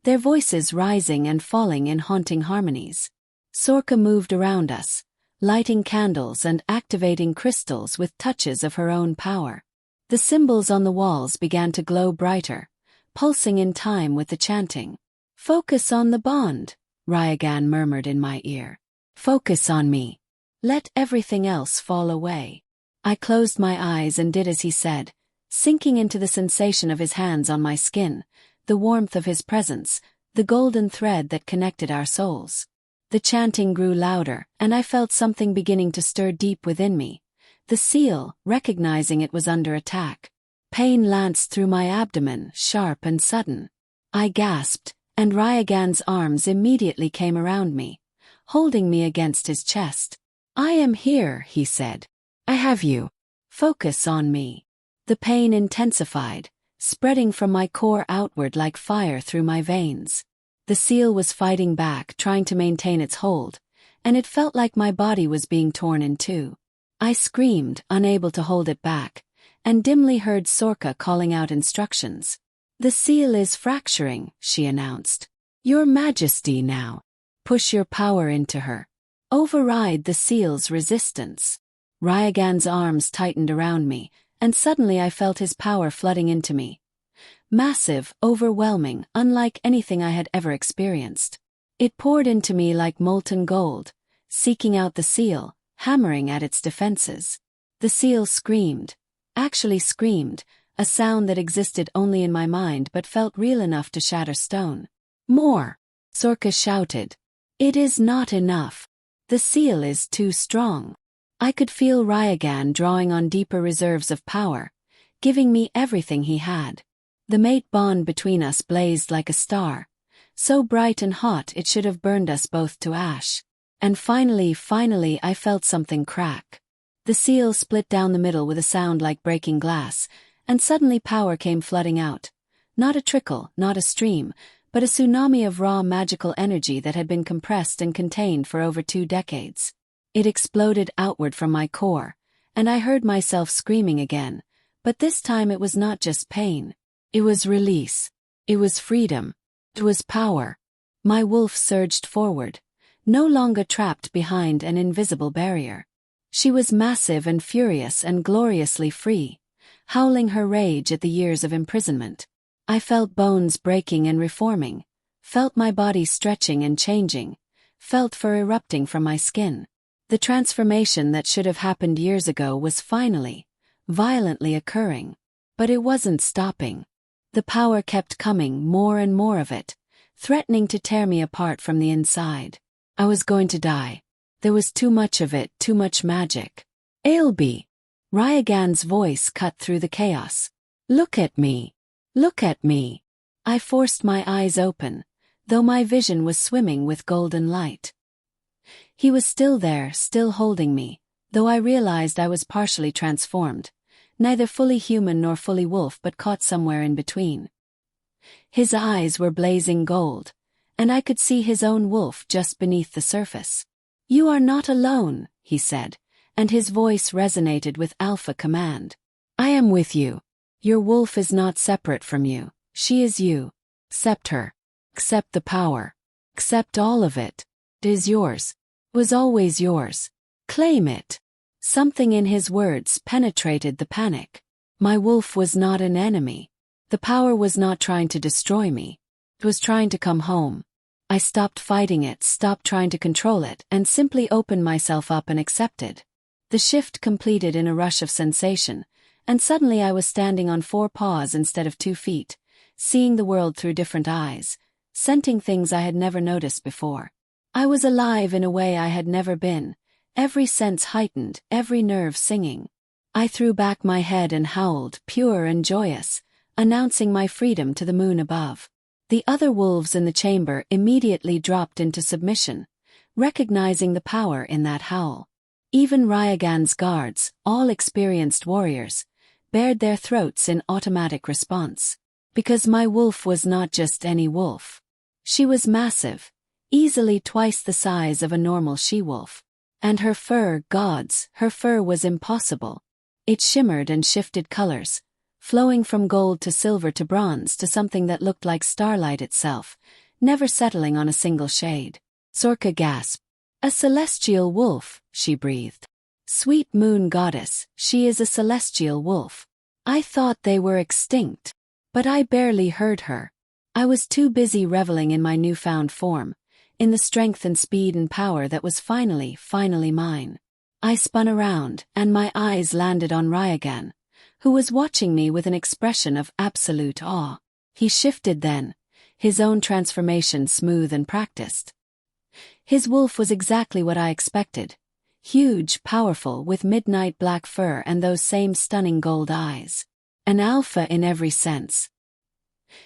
their voices rising and falling in haunting harmonies. Sorka moved around us, lighting candles and activating crystals with touches of her own power. The symbols on the walls began to glow brighter, pulsing in time with the chanting. Focus on the bond, Ryagan murmured in my ear. Focus on me. Let everything else fall away. I closed my eyes and did as he said, sinking into the sensation of his hands on my skin, the warmth of his presence, the golden thread that connected our souls. The chanting grew louder, and I felt something beginning to stir deep within me. The seal, recognizing it was under attack. Pain lanced through my abdomen, sharp and sudden. I gasped, and Ryagan's arms immediately came around me, holding me against his chest. I am here, he said. I have you. Focus on me. The pain intensified, spreading from my core outward like fire through my veins. The seal was fighting back, trying to maintain its hold, and it felt like my body was being torn in two. I screamed, unable to hold it back, and dimly heard Sorka calling out instructions. The seal is fracturing, she announced. Your Majesty now. Push your power into her. Override the seal's resistance. Ryagan's arms tightened around me, and suddenly I felt his power flooding into me. Massive, overwhelming, unlike anything I had ever experienced. It poured into me like molten gold, seeking out the seal, hammering at its defenses. The seal screamed, actually screamed, a sound that existed only in my mind but felt real enough to shatter stone. More! Sorka shouted. It is not enough. The seal is too strong. I could feel Ryagan drawing on deeper reserves of power, giving me everything he had. The mate bond between us blazed like a star, so bright and hot it should have burned us both to ash. And finally I felt something crack. The seal split down the middle with a sound like breaking glass, and suddenly power came flooding out. Not a trickle, not a stream, but a tsunami of raw magical energy that had been compressed and contained for over 2 decades. It exploded outward from my core, and I heard myself screaming again, but this time it was not just pain. It was release. It was freedom. It was power. My wolf surged forward, no longer trapped behind an invisible barrier. She was massive and furious and gloriously free, howling her rage at the years of imprisonment. I felt bones breaking and reforming, felt my body stretching and changing, felt fur erupting from my skin. The transformation that should have happened years ago was finally, violently occurring. But it wasn't stopping. The power kept coming, more and more of it, threatening to tear me apart from the inside. I was going to die. There was too much of it, too much magic. Ailbhe! Ryagan's voice cut through the chaos. Look at me. Look at me. I forced my eyes open, though my vision was swimming with golden light. He was still there, still holding me, though I realized I was partially transformed, neither fully human nor fully wolf but caught somewhere in between. His eyes were blazing gold, and I could see his own wolf just beneath the surface. You are not alone, he said, and his voice resonated with alpha command. I am with you. Your wolf is not separate from you. She is you. Accept her. Accept the power. Accept all of it. It is yours. It was always yours. Claim it. Something in his words penetrated the panic. My wolf was not an enemy. The power was not trying to destroy me. It was trying to come home. I stopped fighting it, stopped trying to control it, and simply opened myself up and accepted. The shift completed in a rush of sensation, and suddenly I was standing on 4 paws instead of 2 feet, seeing the world through different eyes, scenting things I had never noticed before. I was alive in a way I had never been, every sense heightened, every nerve singing. I threw back my head and howled, pure and joyous, announcing my freedom to the moon above. The other wolves in the chamber immediately dropped into submission, recognizing the power in that howl. Even Ryagan's guards, all experienced warriors, bared their throats in automatic response. Because my wolf was not just any wolf. She was massive, easily twice the size of a normal she-wolf. And her fur, gods, her fur was impossible. It shimmered and shifted colors, flowing from gold to silver to bronze to something that looked like starlight itself, never settling on a single shade. Sorka gasped. "A celestial wolf," she breathed. "Sweet moon goddess, she is a celestial wolf." I thought they were extinct. But I barely heard her. I was too busy reveling in my newfound form, in the strength and speed and power that was finally mine. I spun around, and my eyes landed on Ryagan, who was watching me with an expression of absolute awe. He shifted then, his own transformation smooth and practiced. His wolf was exactly what I expected. Huge, powerful, with midnight black fur and those same stunning gold eyes. An alpha in every sense.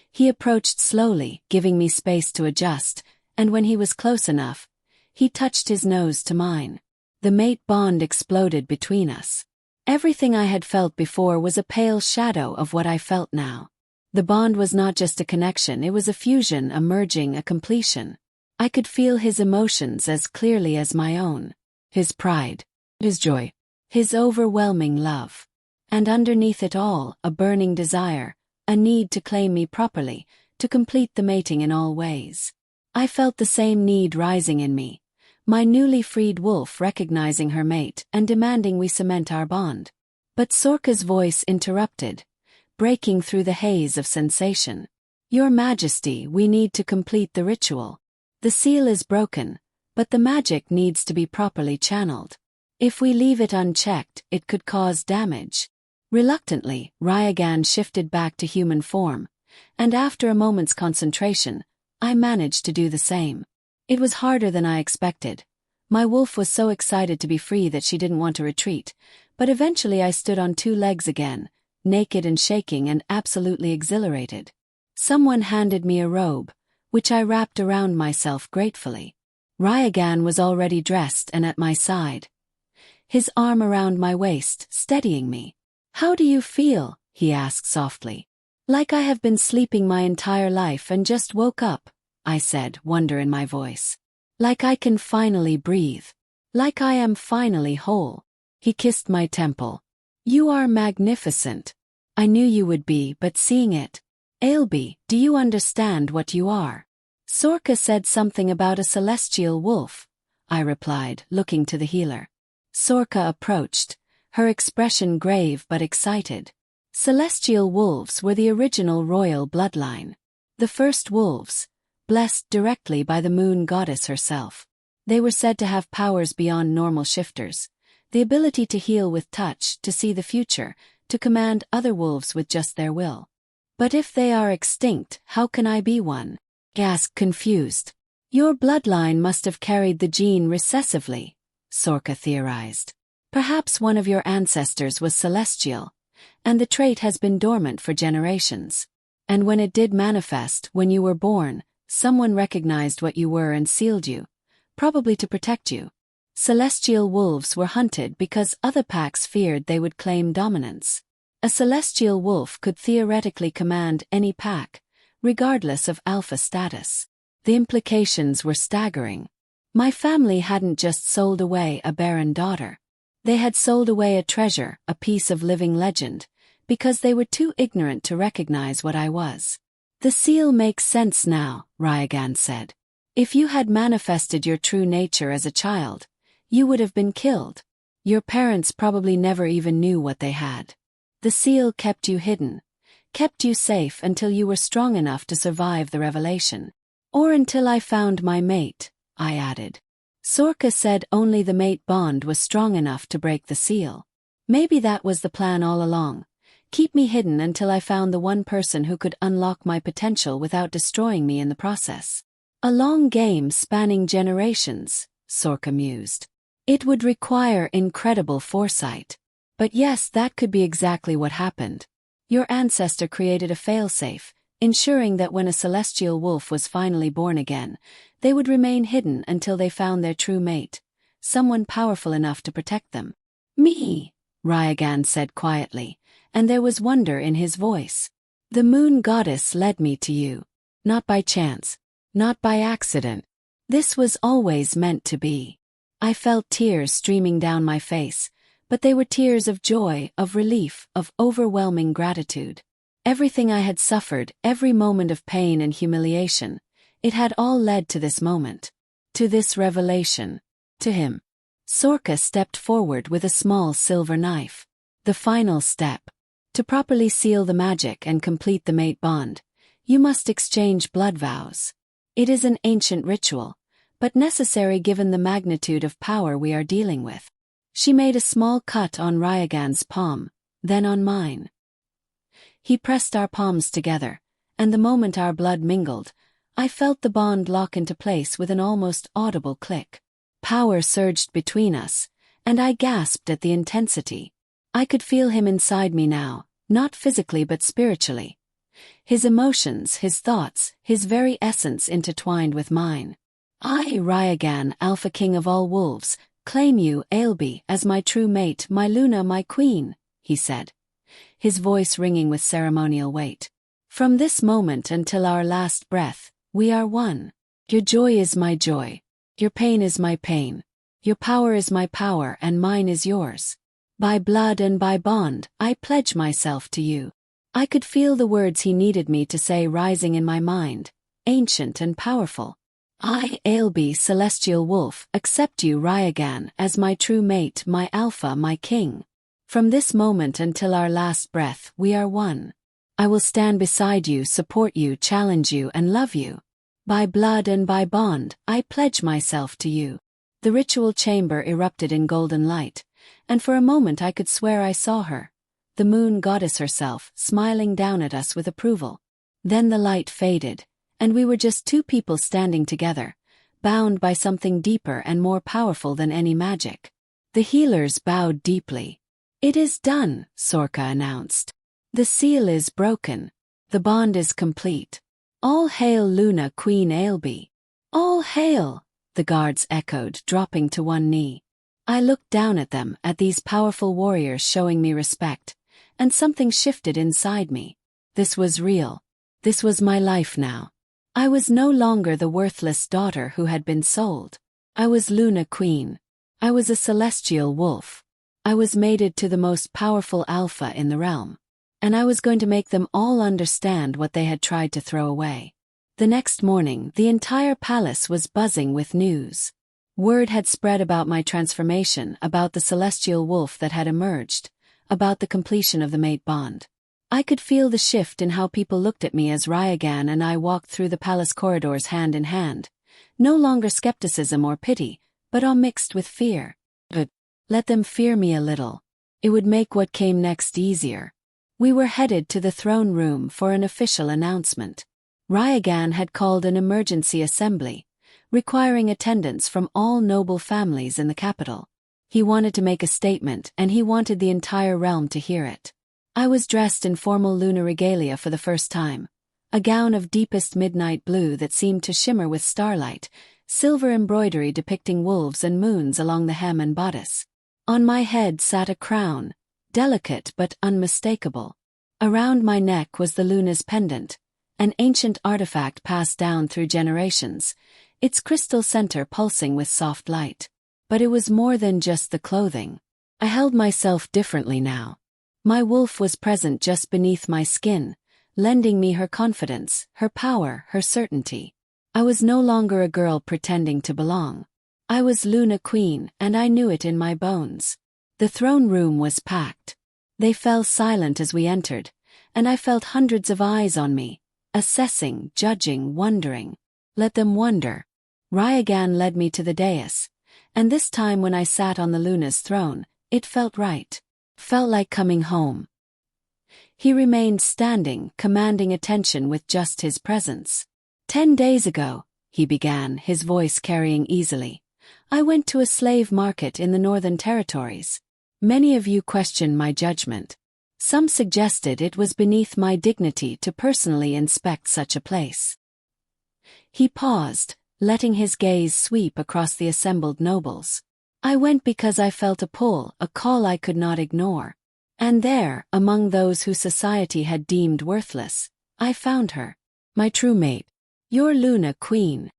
He approached slowly, giving me space to adjust, and when he was close enough, he touched his nose to mine. The mate bond exploded between us. Everything I had felt before was a pale shadow of what I felt now. The bond was not just a connection, it was a fusion, a merging, a completion. I could feel his emotions as clearly as my own. His pride, his joy, his overwhelming love. And underneath it all, a burning desire, a need to claim me properly, to complete the mating in all ways. I felt the same need rising in me, my newly freed wolf recognizing her mate and demanding we cement our bond. But Sorka's voice interrupted, breaking through the haze of sensation. "Your Majesty, we need to complete the ritual. The seal is broken, but the magic needs to be properly channeled. If we leave it unchecked, it could cause damage." Reluctantly, Ryagan shifted back to human form, and after a moment's concentration, I managed to do the same. It was harder than I expected. My wolf was so excited to be free that she didn't want to retreat, but eventually I stood on 2 legs again, naked and shaking and absolutely exhilarated. Someone handed me a robe, which I wrapped around myself gratefully. Ryagan was already dressed and at my side, his arm around my waist, steadying me. "How do you feel?" he asked softly. "Like I have been sleeping my entire life and just woke up," I said, wonder in my voice. "Like I can finally breathe. Like I am finally whole." He kissed my temple. "You are magnificent. I knew you would be, but seeing it. Ailbhe, do you understand what you are?" "Sorka said something about a celestial wolf," I replied, looking to the healer. Sorka approached, her expression grave but excited. Celestial wolves were the original royal bloodline. The first wolves, blessed directly by the moon goddess herself. They were said to have powers beyond normal shifters, the ability to heal with touch, to see the future, to command other wolves with just their will. "But if they are extinct, how can I be one?" Gasped, confused. "Your bloodline must have carried the gene recessively," Sorka theorized. "Perhaps one of your ancestors was celestial, and the trait has been dormant for generations. And when it did manifest, when you were born, someone recognized what you were and sealed you, probably to protect you. Celestial wolves were hunted because other packs feared they would claim dominance. A celestial wolf could theoretically command any pack, regardless of alpha status. The implications were staggering. My family hadn't just sold away a barren daughter. They had sold away a treasure, a piece of living legend, because they were too ignorant to recognize what I was. "The seal makes sense now," Ryagan said. "If you had manifested your true nature as a child, you would have been killed. Your parents probably never even knew what they had. The seal kept you hidden, kept you safe until you were strong enough to survive the revelation. Or until I found my mate, I added. Sorka said only the mate bond was strong enough to break the seal. Maybe that was the plan all along. Keep me hidden until I found the one person who could unlock my potential without destroying me in the process. A long game spanning generations, Sorka mused. It would require incredible foresight. But yes, that could be exactly what happened. Your ancestor created a failsafe, ensuring that when a celestial wolf was finally born again, they would remain hidden until they found their true mate, someone powerful enough to protect them. Me, Ryagan said quietly, and there was wonder in his voice. The moon goddess led me to you. Not by chance. Not by accident. This was always meant to be. I felt tears streaming down my face, but they were tears of joy, of relief, of overwhelming gratitude. Everything I had suffered, every moment of pain and humiliation, it had all led to this moment. To this revelation. To him. Sorka stepped forward with a small silver knife. The final step. To properly seal the magic and complete the mate bond, you must exchange blood vows. It is an ancient ritual, but necessary given the magnitude of power we are dealing with. She made a small cut on Ryagan's palm, then on mine. He pressed our palms together, and the moment our blood mingled, I felt the bond lock into place with an almost audible click. Power surged between us, and I gasped at the intensity. I could feel him inside me now, not physically but spiritually. His emotions, his thoughts, his very essence intertwined with mine. I, Ryagan, Alpha King of all wolves, claim you, Ailbhe, as my true mate, my Luna, my queen, he said, his voice ringing with ceremonial weight. From this moment until our last breath, we are one. Your joy is my joy. Your pain is my pain. Your power is my power and mine is yours. By blood and by bond, I pledge myself to you. I could feel the words he needed me to say rising in my mind, ancient and powerful. I, Ailbhe, celestial wolf, accept you, Ryagan, as my true mate, my alpha, my king. From this moment until our last breath, we are one. I will stand beside you, support you, challenge you, and love you. By blood and by bond, I pledge myself to you. The ritual chamber erupted in golden light, and for a moment I could swear I saw her, the moon goddess herself, smiling down at us with approval. Then the light faded, and we were just two people standing together, bound by something deeper and more powerful than any magic. The healers bowed deeply. It is done, Sorka announced. The seal is broken. The bond is complete. All hail Luna Queen Ailbhe. All hail, the guards echoed, dropping to one knee. I looked down at them, at these powerful warriors showing me respect, and something shifted inside me. This was real. This was my life now. I was no longer the worthless daughter who had been sold. I was Luna Queen. I was a celestial wolf. I was mated to the most powerful alpha in the realm. And I was going to make them all understand what they had tried to throw away. The next morning, the entire palace was buzzing with news. Word had spread about my transformation, about the celestial wolf that had emerged, about the completion of the mate bond. I could feel the shift in how people looked at me as Ryagan and I walked through the palace corridors hand in hand. No longer skepticism or pity, but all mixed with fear. But let them fear me a little. It would make what came next easier. We were headed to the throne room for an official announcement. Ryagan had called an emergency assembly, requiring attendance from all noble families in the capital. He wanted to make a statement, and he wanted the entire realm to hear it. I was dressed in formal lunar regalia for the first time, a gown of deepest midnight blue that seemed to shimmer with starlight, silver embroidery depicting wolves and moons along the hem and bodice. On my head sat a crown, delicate but unmistakable. Around my neck was the Luna's pendant, an ancient artifact passed down through generations, its crystal center pulsing with soft light. But it was more than just the clothing. I held myself differently now. My wolf was present just beneath my skin, lending me her confidence, her power, her certainty. I was no longer a girl pretending to belong. I was Luna Queen, and I knew it in my bones. The throne room was packed. They fell silent as we entered, and I felt hundreds of eyes on me, assessing, judging, wondering. Let them wonder. Ryagan led me to the dais, and this time when I sat on the Luna's throne, it felt right. Felt like coming home. He remained standing, commanding attention with just his presence. 10 days ago, he began, his voice carrying easily, I went to a slave market in the Northern Territories. Many of you questioned my judgment. Some suggested it was beneath my dignity to personally inspect such a place. He paused, letting his gaze sweep across the assembled nobles. I went because I felt a pull, a call I could not ignore. And there, among those who society had deemed worthless, I found her. My true mate. Your Luna Queen.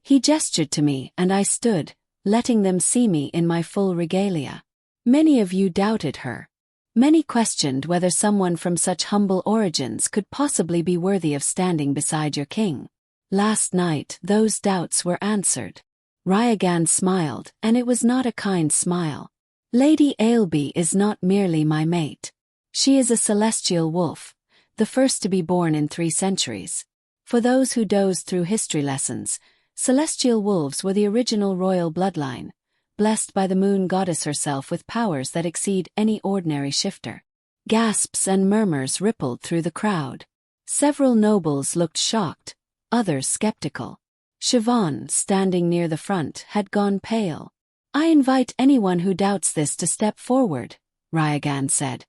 He gestured to me and I stood, letting them see me in my full regalia. Many of you doubted her. Many questioned whether someone from such humble origins could possibly be worthy of standing beside your king. Last night, those doubts were answered. Ryagan smiled, and it was not a kind smile. Lady Ailbhe is not merely my mate. She is a celestial wolf, the first to be born in 3 centuries. For those who dozed through history lessons, celestial wolves were the original royal bloodline, blessed by the moon goddess herself with powers that exceed any ordinary shifter. Gasps and murmurs rippled through the crowd. Several nobles looked shocked, others skeptical. Siobhan, standing near the front, had gone pale. I invite anyone who doubts this to step forward, Ryagan said,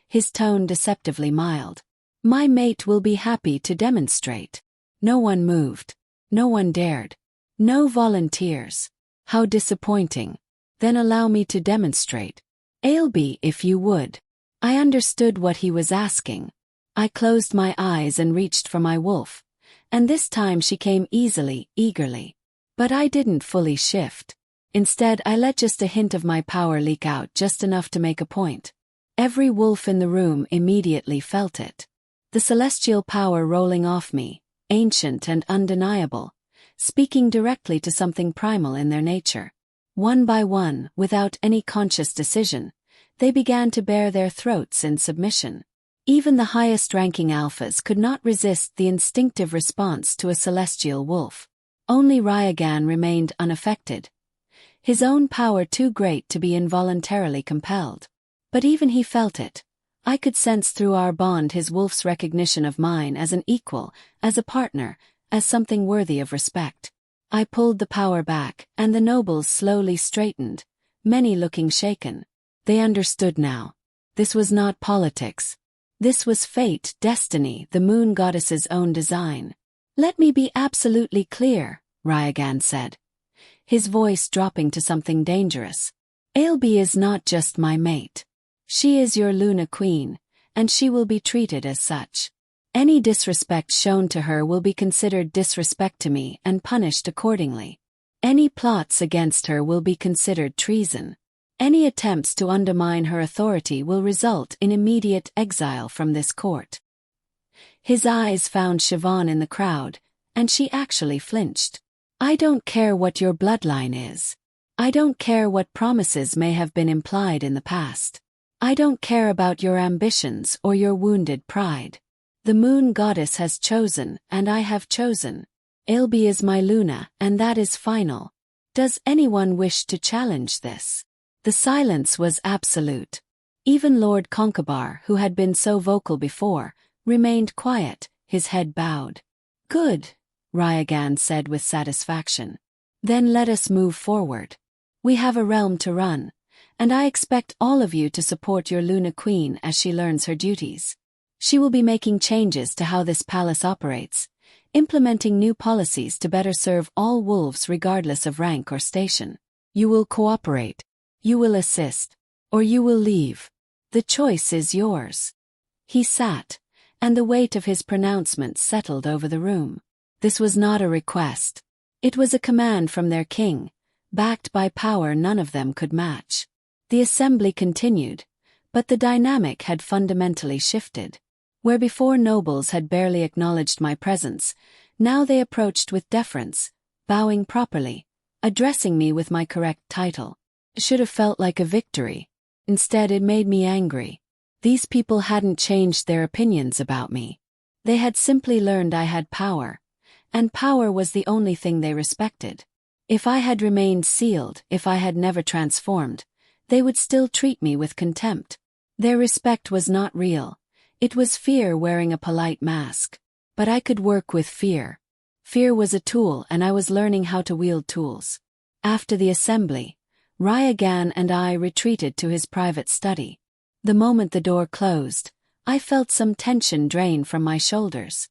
his tone deceptively mild. My mate will be happy to demonstrate. No one moved. No one dared. No volunteers. How disappointing. Then allow me to demonstrate. Ailbhe, if you would. I understood what he was asking. I closed my eyes and reached for my wolf, and this time she came easily, eagerly. But I didn't fully shift. Instead, I let just a hint of my power leak out, just enough to make a point. Every wolf in the room immediately felt it. The celestial power rolling off me, ancient and undeniable, speaking directly to something primal in their nature. One by one, without any conscious decision, they began to bare their throats in submission. Even the highest-ranking alphas could not resist the instinctive response to a celestial wolf. Only Ryagan remained unaffected, his own power too great to be involuntarily compelled. But even he felt it. I could sense through our bond his wolf's recognition of mine as an equal, as a partner, as something worthy of respect. I pulled the power back, and the nobles slowly straightened, many looking shaken. They understood now. This was not politics. This was fate, destiny, the moon goddess's own design. Let me be absolutely clear, Ryagan said, his voice dropping to something dangerous. Ailbhe is not just my mate. She is your Luna Queen, and she will be treated as such. Any disrespect shown to her will be considered disrespect to me and punished accordingly. Any plots against her will be considered treason. Any attempts to undermine her authority will result in immediate exile from this court. His eyes found Siobhan in the crowd, and she actually flinched. I don't care what your bloodline is. I don't care what promises may have been implied in the past. I don't care about your ambitions or your wounded pride. The moon goddess has chosen, and I have chosen. Ailbhe is my Luna, and that is final. Does anyone wish to challenge this? The silence was absolute. Even Lord Concobar, who had been so vocal before, remained quiet, his head bowed. Good, Ryagan said with satisfaction. Then let us move forward. We have a realm to run, and I expect all of you to support your Luna Queen as she learns her duties. She will be making changes to how this palace operates, implementing new policies to better serve all wolves regardless of rank or station. You will cooperate, you will assist, or you will leave. The choice is yours. He sat, and the weight of his pronouncement settled over the room. This was not a request. It was a command from their king, backed by power none of them could match. The assembly continued, but the dynamic had fundamentally shifted. Where before nobles had barely acknowledged my presence, now they approached with deference, bowing properly, addressing me with my correct title. It should have felt like a victory. Instead, it made me angry. These people hadn't changed their opinions about me. They had simply learned I had power, and power was the only thing they respected. If I had remained sealed, if I had never transformed, they would still treat me with contempt. Their respect was not real. It was fear wearing a polite mask. But I could work with fear. Fear was a tool, and I was learning how to wield tools. After the assembly, Ryagan and I retreated to his private study. The moment the door closed, I felt some tension drain from my shoulders.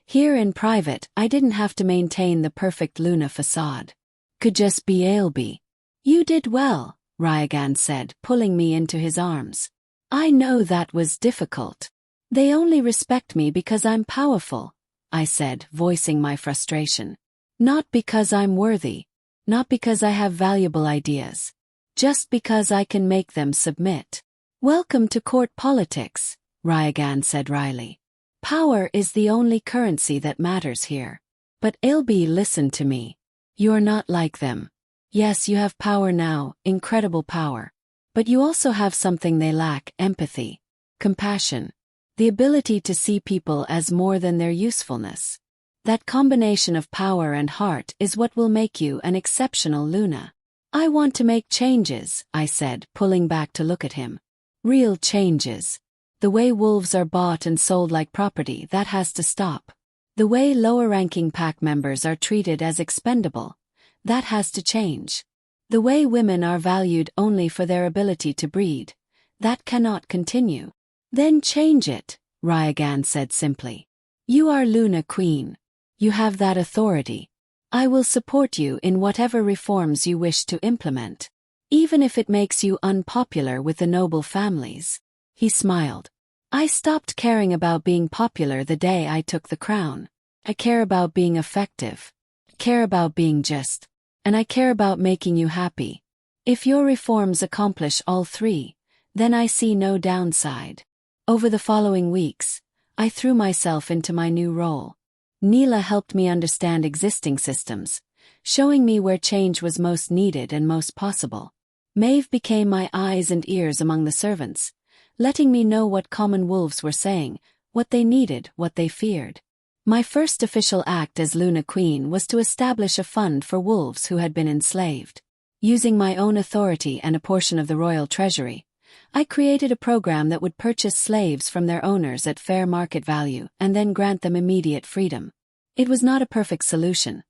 Here in private, I didn't have to maintain the perfect Luna facade. Could just be Ailbhe. You did well, Ryagan said, pulling me into his arms. I know that was difficult. They only respect me because I'm powerful, I said, voicing my frustration. Not because I'm worthy. Not because I have valuable ideas. Just because I can make them submit. Welcome to court politics, Ryagan said wryly. Power is the only currency that matters here. But Ailbhe, listen to me. You're not like them. Yes, you have power now, incredible power. But you also have something they lack: empathy, compassion, the ability to see people as more than their usefulness. That combination of power and heart is what will make you an exceptional Luna. I want to make changes, I said, pulling back to look at him. Real changes. The way wolves are bought and sold like property, that has to stop. The way lower-ranking pack members are treated as expendable, that has to change. The way women are valued only for their ability to breed, that cannot continue. Then change it, Ryagan said simply. You are Luna Queen. You have that authority. I will support you in whatever reforms you wish to implement, even if it makes you unpopular with the noble families. He smiled. I stopped caring about being popular the day I took the crown. I care about being effective. I care about being just. And I care about making you happy. If your reforms accomplish all three, then I see no downside. Over the following weeks, I threw myself into my new role. Neela helped me understand existing systems, showing me where change was most needed and most possible. Maeve became my eyes and ears among the servants, letting me know what common wolves were saying, what they needed, what they feared. My first official act as Luna Queen was to establish a fund for wolves who had been enslaved. Using my own authority and a portion of the royal treasury, I created a program that would purchase slaves from their owners at fair market value and then grant them immediate freedom. It was not a perfect solution.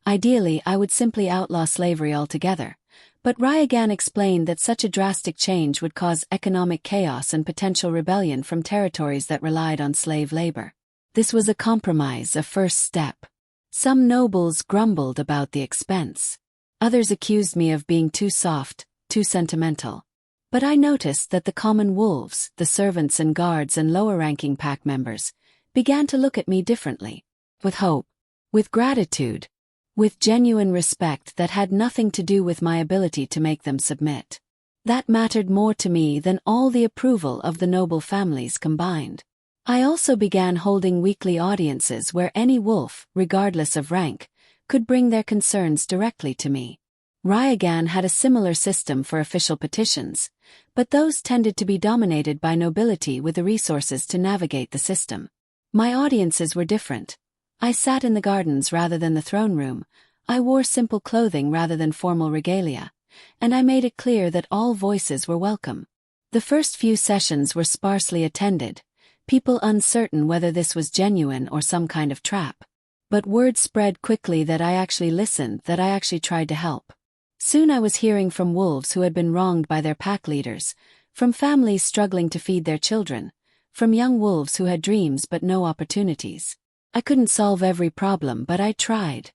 Ideally, I would simply outlaw slavery altogether. But Ryagan explained that such a drastic change would cause economic chaos and potential rebellion from territories that relied on slave labor. This was a compromise, a first step. Some nobles grumbled about the expense. Others accused me of being too soft, too sentimental. But I noticed that the common wolves, the servants and guards and lower-ranking pack members, began to look at me differently. With hope. With gratitude. With genuine respect that had nothing to do with my ability to make them submit. That mattered more to me than all the approval of the noble families combined. I also began holding weekly audiences where any wolf, regardless of rank, could bring their concerns directly to me. Ryagan had a similar system for official petitions, but those tended to be dominated by nobility with the resources to navigate the system. My audiences were different. I sat in the gardens rather than the throne room, I wore simple clothing rather than formal regalia, and I made it clear that all voices were welcome. The first few sessions were sparsely attended, people uncertain whether this was genuine or some kind of trap. But word spread quickly that I actually listened, that I actually tried to help. Soon I was hearing from wolves who had been wronged by their pack leaders, from families struggling to feed their children, from young wolves who had dreams but no opportunities. I couldn't solve every problem, but I tried.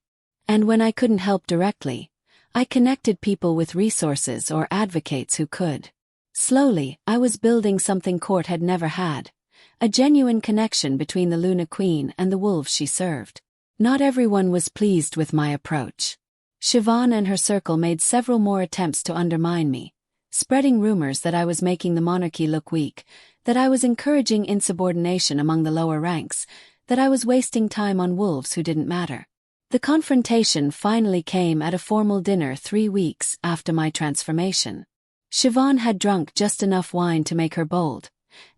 And when I couldn't help directly, I connected people with resources or advocates who could. Slowly, I was building something court had never had, a genuine connection between the Luna Queen and the wolves she served. Not everyone was pleased with my approach. Siobhan and her circle made several more attempts to undermine me, spreading rumors that I was making the monarchy look weak, that I was encouraging insubordination among the lower ranks, that I was wasting time on wolves who didn't matter. The confrontation finally came at a formal dinner 3 weeks after my transformation. Siobhan had drunk just enough wine to make her bold,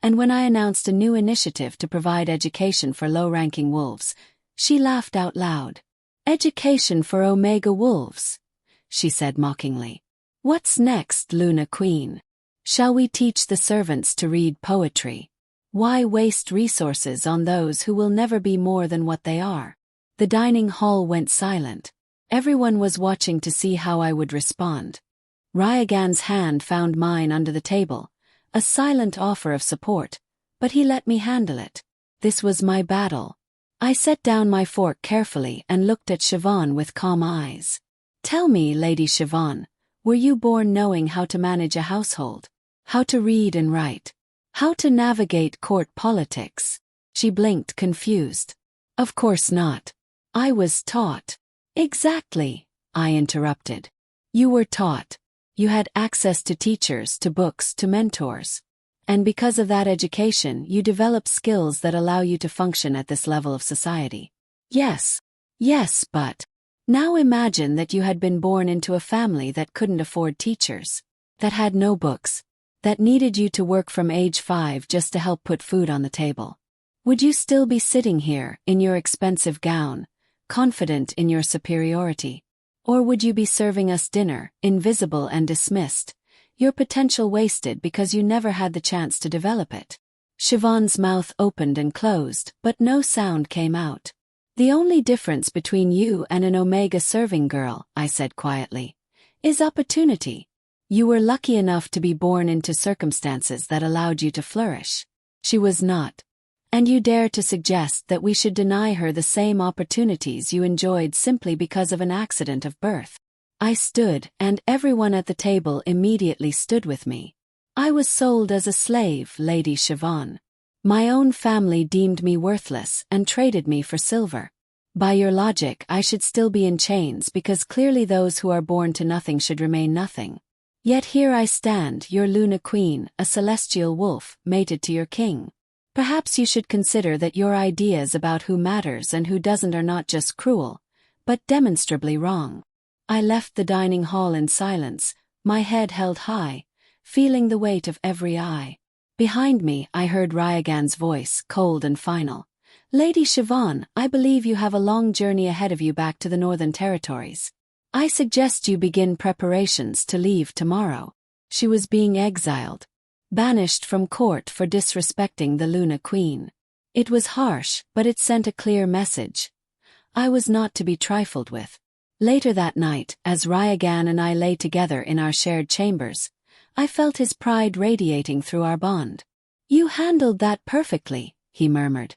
and when I announced a new initiative to provide education for low-ranking wolves, she laughed out loud. "Education for Omega wolves," she said mockingly. "What's next, Luna Queen? Shall we teach the servants to read poetry? Why waste resources on those who will never be more than what they are?" The dining hall went silent. Everyone was watching to see how I would respond. Ryagan's hand found mine under the table, a silent offer of support, but he let me handle it. This was my battle. I set down my fork carefully and looked at Siobhan with calm eyes. "Tell me, Lady Siobhan, were you born knowing how to manage a household? How to read and write? How to navigate court politics?" She blinked, confused. "Of course not. I was taught." "Exactly," I interrupted. "You were taught. You had access to teachers, to books, to mentors. And because of that education, you developed skills that allow you to function at this level of society." Yes, but now imagine that you had been born into a family that couldn't afford teachers, that had no books, that needed you to work from age 5 just to help put food on the table. Would you still be sitting here, in your expensive gown, confident in your superiority? Or would you be serving us dinner, invisible and dismissed, your potential wasted because you never had the chance to develop it? Siobhan's mouth opened and closed, but no sound came out. "The only difference between you and an Omega serving girl," I said quietly, "is opportunity. You were lucky enough to be born into circumstances that allowed you to flourish. She was not. And you dare to suggest that we should deny her the same opportunities you enjoyed simply because of an accident of birth." I stood, and everyone at the table immediately stood with me. "I was sold as a slave, Lady Siobhan. My own family deemed me worthless and traded me for silver. By your logic, I should still be in chains because clearly those who are born to nothing should remain nothing. Yet here I stand, your Luna Queen, a celestial wolf, mated to your king. Perhaps you should consider that your ideas about who matters and who doesn't are not just cruel, but demonstrably wrong." I left the dining hall in silence, my head held high, feeling the weight of every eye. Behind me, I heard Ryagan's voice, cold and final. "Lady Siobhan, I believe you have a long journey ahead of you back to the Northern Territories. I suggest you begin preparations to leave tomorrow." She was being exiled, banished from court for disrespecting the Luna Queen. It was harsh, but it sent a clear message. I was not to be trifled with. Later that night, as Ryagan and I lay together in our shared chambers, I felt his pride radiating through our bond. "You handled that perfectly," he murmured,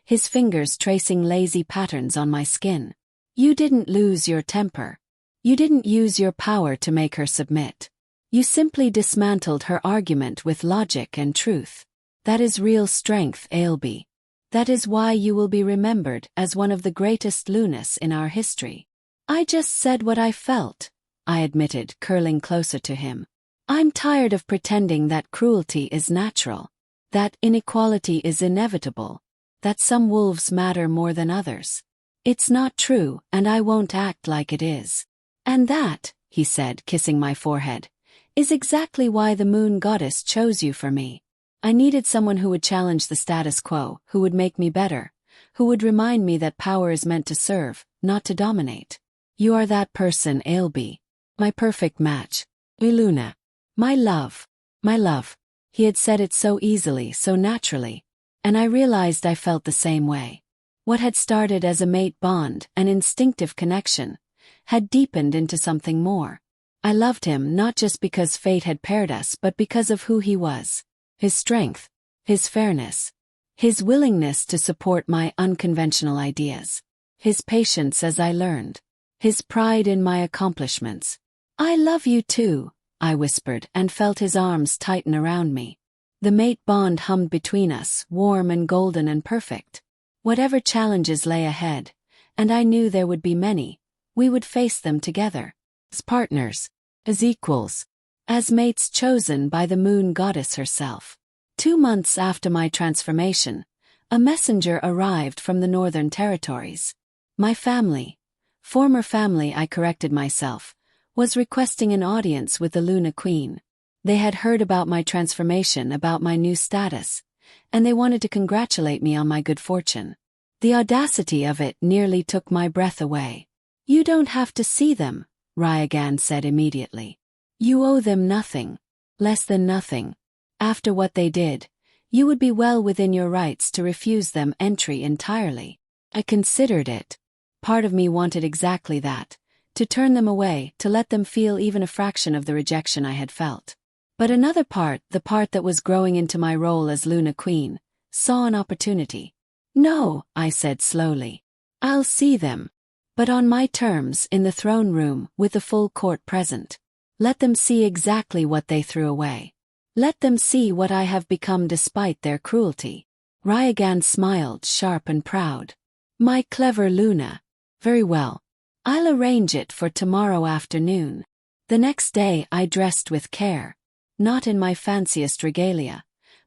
his fingers tracing lazy patterns on my skin. "You didn't lose your temper. You didn't use your power to make her submit. You simply dismantled her argument with logic and truth. That is real strength, Ailbhe. That is why you will be remembered as one of the greatest Lunas in our history." "I just said what I felt," I admitted, curling closer to him. "I'm tired of pretending that cruelty is natural, that inequality is inevitable, that some wolves matter more than others. It's not true, and I won't act like it is. And that," he said, kissing my forehead, "is exactly why the moon goddess chose you for me. I needed someone who would challenge the status quo, who would make me better, who would remind me that power is meant to serve, not to dominate. You are that person, Ailbhe. My perfect match. Luna. My love. My love." He had said it so easily, so naturally, and I realized I felt the same way. What had started as a mate bond, an instinctive connection, had deepened into something more. I loved him not just because fate had paired us but because of who he was. His strength, his fairness, his willingness to support my unconventional ideas, his patience as I learned, his pride in my accomplishments. "I love you too," I whispered and felt his arms tighten around me. The mate bond hummed between us, warm and golden and perfect. Whatever challenges lay ahead, and I knew there would be many, we would face them together. As partners, as equals, as mates chosen by the moon goddess herself. 2 months after my transformation, a messenger arrived from the Northern Territories. My family, former family, I corrected myself, was requesting an audience with the Luna Queen. They had heard about my transformation, about my new status, and they wanted to congratulate me on my good fortune. The audacity of it nearly took my breath away. "You don't have to see them," Ryagan said immediately. "You owe them nothing. Less than nothing. After what they did, you would be well within your rights to refuse them entry entirely." I considered it. Part of me wanted exactly that, to turn them away, to let them feel even a fraction of the rejection I had felt. But another part, the part that was growing into my role as Luna Queen, saw an opportunity. "No," I said slowly. "I'll see them. But on my terms, in the throne room, with the full court present. Let them see exactly what they threw away. Let them see what I have become despite their cruelty." Ryagan smiled, sharp and proud. "My clever Luna. Very well. I'll arrange it for tomorrow afternoon." The next day I dressed with care. Not in my fanciest regalia,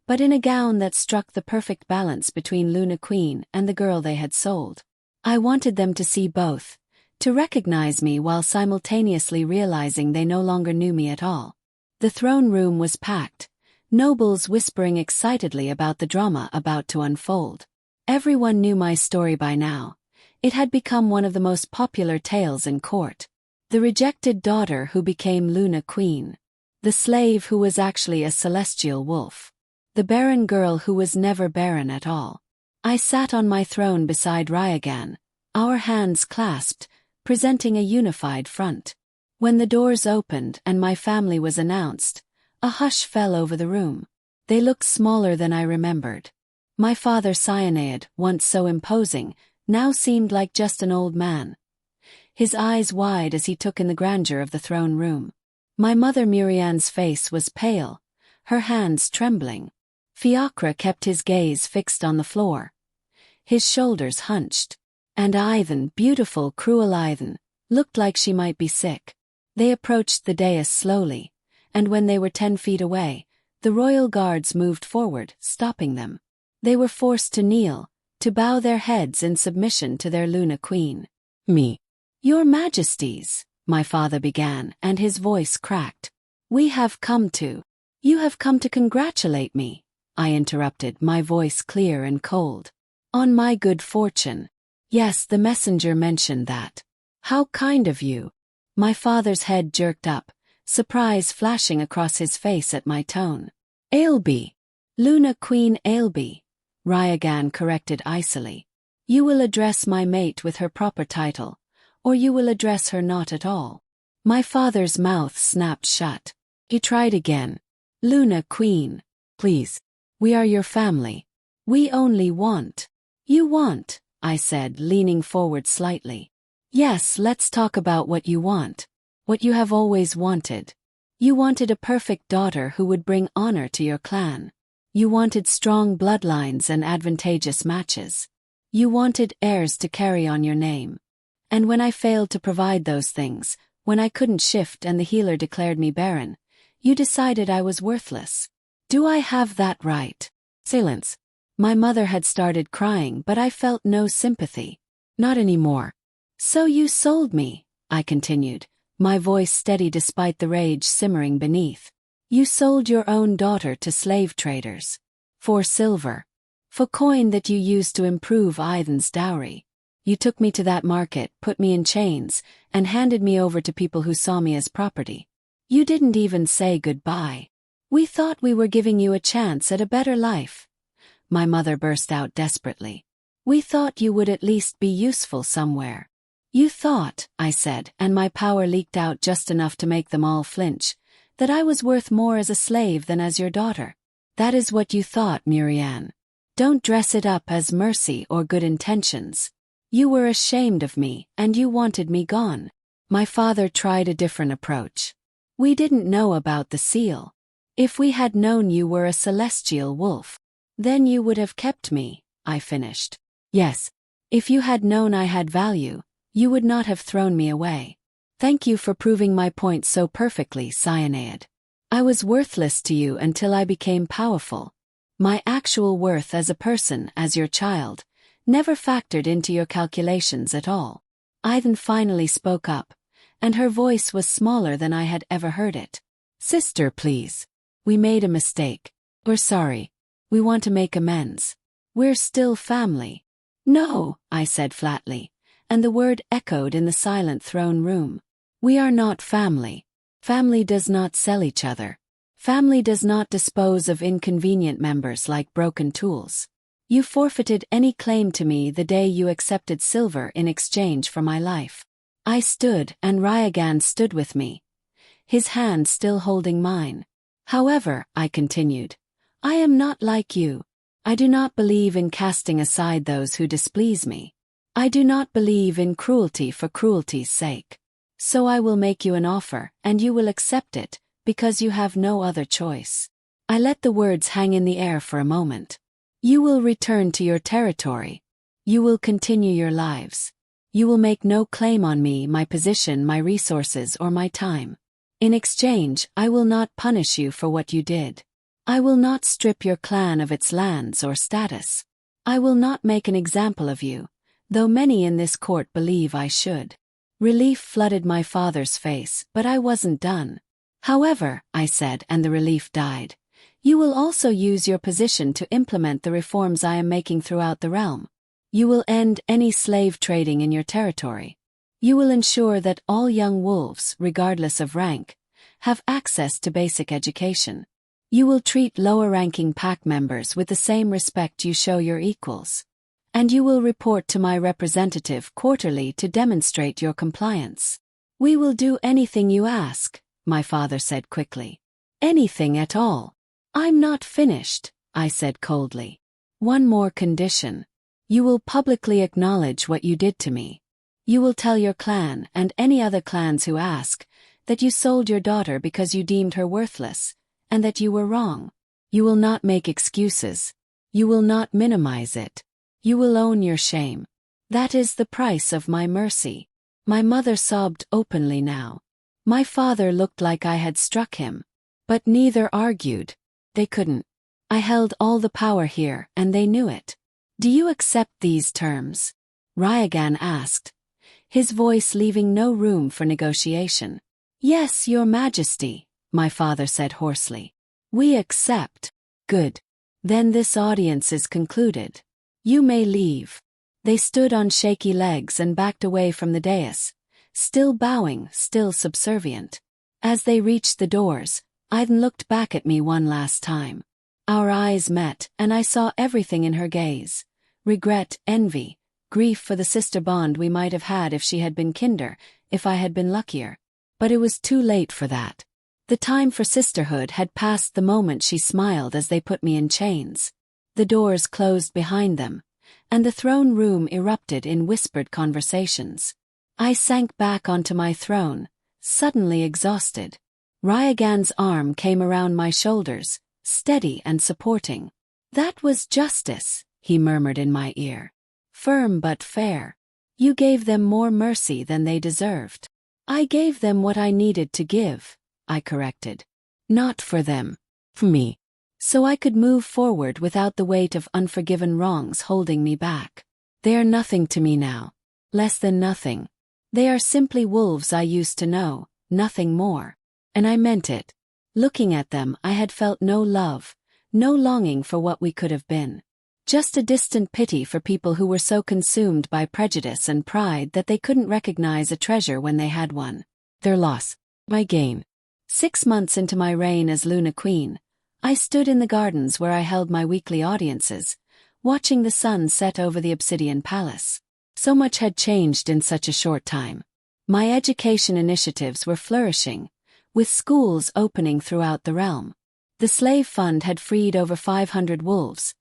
but in a gown that struck the perfect balance between Luna Queen and the girl they had sold. I wanted them to see both, to recognize me while simultaneously realizing they no longer knew me at all. The throne room was packed, nobles whispering excitedly about the drama about to unfold. Everyone knew my story by now. It had become one of the most popular tales in court. The rejected daughter who became Luna Queen. The slave who was actually a celestial wolf. The barren girl who was never barren at all. I sat on my throne beside Ryagan, our hands clasped, presenting a unified front. When the doors opened and my family was announced, a hush fell over the room. They looked smaller than I remembered. My father Cyanide, once so imposing, now seemed like just an old man. His eyes wide as he took in the grandeur of the throne room. My mother Mirian's face was pale, her hands trembling. Fiacre kept his gaze fixed on the floor. His shoulders hunched. And Ailbhe, beautiful, cruel Ailbhe, looked like she might be sick. They approached the dais slowly, and when they were 10 feet away, the royal guards moved forward, stopping them. They were forced to kneel, to bow their heads in submission to their Luna Queen. "Me. Your Majesties," my father began, and his voice cracked. "You have come to congratulate me," I interrupted, my voice clear and cold. "On my good fortune. Yes, the messenger mentioned that. How kind of you." My father's head jerked up, surprise flashing across his face at my tone. "Ailbhe. Luna Queen Ailbhe," Ryagan corrected icily. "You will address my mate with her proper title, or you will address her not at all." My father's mouth snapped shut. He tried again. "Luna Queen. Please. We are your family. We only want." "You want," I said, leaning forward slightly. "Yes, let's talk about what you want. What you have always wanted. You wanted a perfect daughter who would bring honor to your clan. You wanted strong bloodlines and advantageous matches. You wanted heirs to carry on your name. And when I failed to provide those things, when I couldn't shift and the healer declared me barren, you decided I was worthless. Do I have that right?" Silence. My mother had started crying, but I felt no sympathy. "Not anymore." "So you sold me," I continued, my voice steady despite the rage simmering beneath. "You sold your own daughter to slave traders. For silver. For coin that you used to improve Ailbhe's dowry. You took me to that market, put me in chains, and handed me over to people who saw me as property. You didn't even say goodbye. We thought we were giving you a chance at a better life." My mother burst out desperately. "We thought you would at least be useful somewhere." "You thought," I said, and my power leaked out just enough to make them all flinch, "that I was worth more as a slave than as your daughter. That is what you thought, Mirian. Don't dress it up as mercy or good intentions. You were ashamed of me, and you wanted me gone." My father tried a different approach. "We didn't know about the seal. If we had known you were a celestial wolf, then you would have kept me," I finished. "Yes. If you had known I had value, you would not have thrown me away. Thank you for proving my point so perfectly, Cyanide. I was worthless to you until I became powerful. My actual worth as a person, as your child, never factored into your calculations at all." Ailbhe finally spoke up, and her voice was smaller than I had ever heard it. Sister, please. We made a mistake. We're sorry. We want to make amends. We're still family. No, I said flatly, and the word echoed in the silent throne room. We are not family. Family does not sell each other. Family does not dispose of inconvenient members like broken tools. You forfeited any claim to me the day you accepted silver in exchange for my life. I stood, and Ryagan stood with me, his hand still holding mine. However, I continued, I am not like you. I do not believe in casting aside those who displease me. I do not believe in cruelty for cruelty's sake. So I will make you an offer, and you will accept it, because you have no other choice. I let the words hang in the air for a moment. You will return to your territory. You will continue your lives. You will make no claim on me, my position, my resources, or my time. In exchange, I will not punish you for what you did. I will not strip your clan of its lands or status. I will not make an example of you, though many in this court believe I should. Relief flooded my father's face, but I wasn't done. However, I said, and the relief died, you will also use your position to implement the reforms I am making throughout the realm. You will end any slave trading in your territory. You will ensure that all young wolves, regardless of rank, have access to basic education. You will treat lower-ranking pack members with the same respect you show your equals. And you will report to my representative quarterly to demonstrate your compliance. We will do anything you ask, my father said quickly. Anything at all. I'm not finished, I said coldly. One more condition. You will publicly acknowledge what you did to me. You will tell your clan, and any other clans who ask, that you sold your daughter because you deemed her worthless, and that you were wrong. You will not make excuses. You will not minimize it. You will own your shame. That is the price of my mercy. My mother sobbed openly now. My father looked like I had struck him. But neither argued. They couldn't. I held all the power here, and they knew it. Do you accept these terms? Ryagan asked, his voice leaving no room for negotiation. Yes, your majesty, my father said hoarsely. We accept. Good. Then this audience is concluded. You may leave. They stood on shaky legs and backed away from the dais, still bowing, still subservient. As they reached the doors, Aiden looked back at me one last time. Our eyes met, and I saw everything in her gaze. Regret, envy, grief for the sister bond we might have had if she had been kinder, if I had been luckier. But it was too late for that. The time for sisterhood had passed the moment she smiled as they put me in chains. The doors closed behind them, and the throne room erupted in whispered conversations. I sank back onto my throne, suddenly exhausted. Ryagan's arm came around my shoulders, steady and supporting. That was justice, he murmured in my ear. Firm but fair. You gave them more mercy than they deserved. I gave them what I needed to give, I corrected. Not for them. For me. So I could move forward without the weight of unforgiven wrongs holding me back. They are nothing to me now. Less than nothing. They are simply wolves I used to know, nothing more. And I meant it. Looking at them, I had felt no love, no longing for what we could have been. Just a distant pity for people who were so consumed by prejudice and pride that they couldn't recognize a treasure when they had one. Their loss. My gain. 6 months into my reign as Luna Queen, I stood in the gardens where I held my weekly audiences, watching the sun set over the obsidian palace. So much had changed in such a short time. My education initiatives were flourishing, with schools opening throughout the realm. The slave fund had freed over 500 wolves,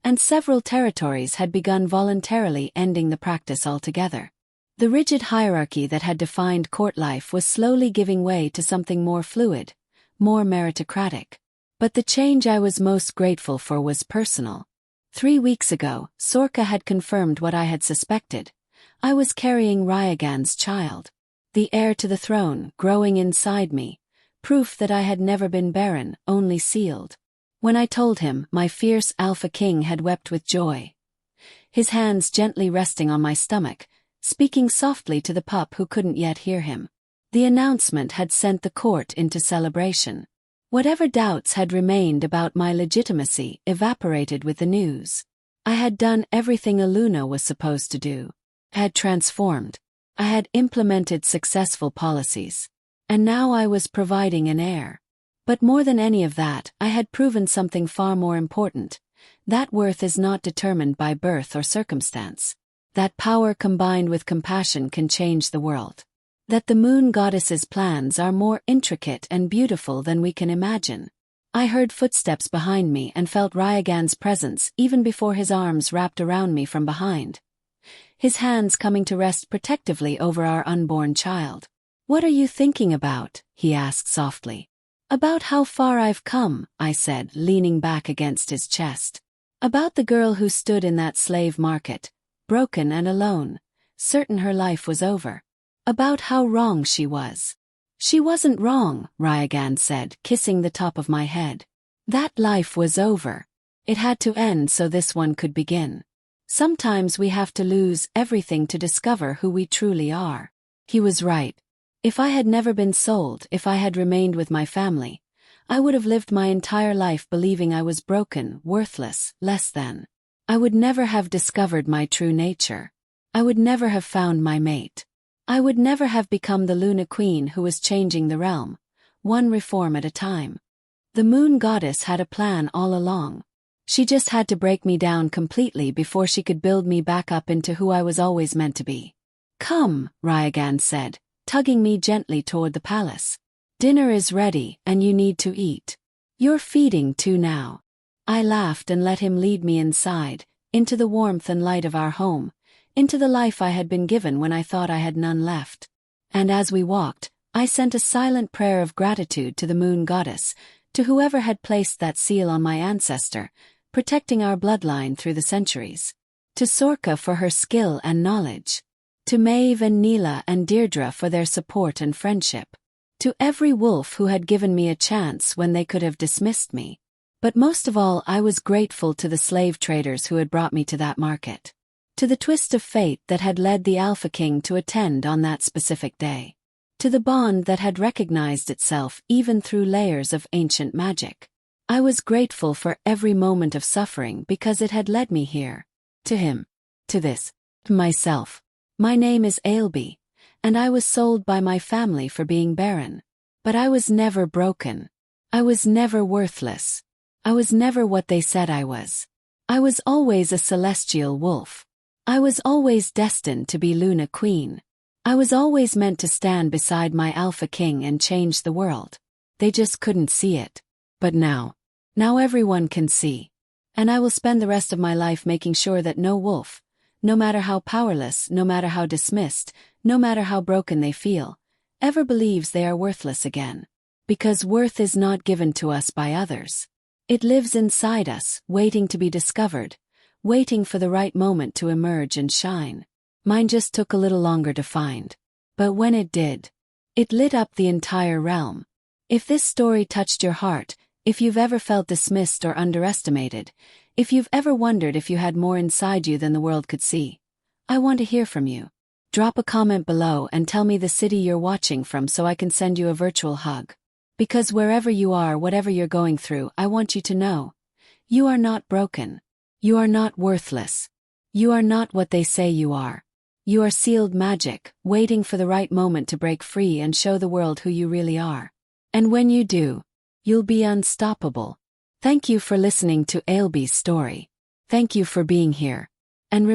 and several territories had begun voluntarily ending the practice altogether. The rigid hierarchy that had defined court life was slowly giving way to something more fluid, more meritocratic. But the change I was most grateful for was personal. 3 weeks ago, Sorka had confirmed what I had suspected. I was carrying Ryagan's child. The heir to the throne, growing inside me. Proof that I had never been barren, only sealed. When I told him, my fierce alpha king had wept with joy. His hands gently resting on my stomach, speaking softly to the pup who couldn't yet hear him. The announcement had sent the court into celebration. Whatever doubts had remained about my legitimacy evaporated with the news. I had done everything a Luna was supposed to do. I had transformed. I had implemented successful policies. And now I was providing an heir. But more than any of that, I had proven something far more important. That worth is not determined by birth or circumstance. That power combined with compassion can change the world. That the moon goddess's plans are more intricate and beautiful than we can imagine. I heard footsteps behind me and felt Ryagan's presence even before his arms wrapped around me from behind. His hands coming to rest protectively over our unborn child. "What are you thinking about?" he asked softly. "About how far I've come," I said, leaning back against his chest. About the girl who stood in that slave market, broken and alone, certain her life was over. About how wrong she was. "She wasn't wrong," Ryagan said, kissing the top of my head. "That life was over. It had to end so this one could begin. Sometimes we have to lose everything to discover who we truly are." He was right. If I had never been sold, if I had remained with my family, I would have lived my entire life believing I was broken, worthless, less than. I would never have discovered my true nature. I would never have found my mate. I would never have become the Luna Queen who was changing the realm, one reform at a time. The moon goddess had a plan all along. She just had to break me down completely before she could build me back up into who I was always meant to be. "Come," Ryagan said, tugging me gently toward the palace. "Dinner is ready, and you need to eat. You're feeding too now." I laughed and let him lead me inside, into the warmth and light of our home, into the life I had been given when I thought I had none left. And as we walked, I sent a silent prayer of gratitude to the moon goddess, to whoever had placed that seal on my ancestor, protecting our bloodline through the centuries. To Sorka for her skill and knowledge. To Maeve and Neela and Deirdre for their support and friendship. To every wolf who had given me a chance when they could have dismissed me. But most of all, I was grateful to the slave traders who had brought me to that market. To the twist of fate that had led the Alpha King to attend on that specific day. To the bond that had recognized itself even through layers of ancient magic. I was grateful for every moment of suffering because it had led me here. To him. To this. To myself. My name is Ailbhe, and I was sold by my family for being barren. But I was never broken. I was never worthless. I was never what they said I was. I was always a celestial wolf. I was always destined to be Luna Queen. I was always meant to stand beside my Alpha King and change the world. They just couldn't see it. But now everyone can see. And I will spend the rest of my life making sure that no wolf, no matter how powerless, no matter how dismissed, no matter how broken they feel, ever believes they are worthless again. Because worth is not given to us by others. It lives inside us, waiting to be discovered, waiting for the right moment to emerge and shine. Mine just took a little longer to find. But when it did, it lit up the entire realm. If this story touched your heart, if you've ever felt dismissed or underestimated, if you've ever wondered if you had more inside you than the world could see, I want to hear from you. Drop a comment below and tell me the city you're watching from so I can send you a virtual hug. Because wherever you are, whatever you're going through, I want you to know. You are not broken. You are not worthless. You are not what they say you are. You are sealed magic, waiting for the right moment to break free and show the world who you really are. And when you do, you'll be unstoppable. Thank you for listening to Ailbhe's story. Thank you for being here.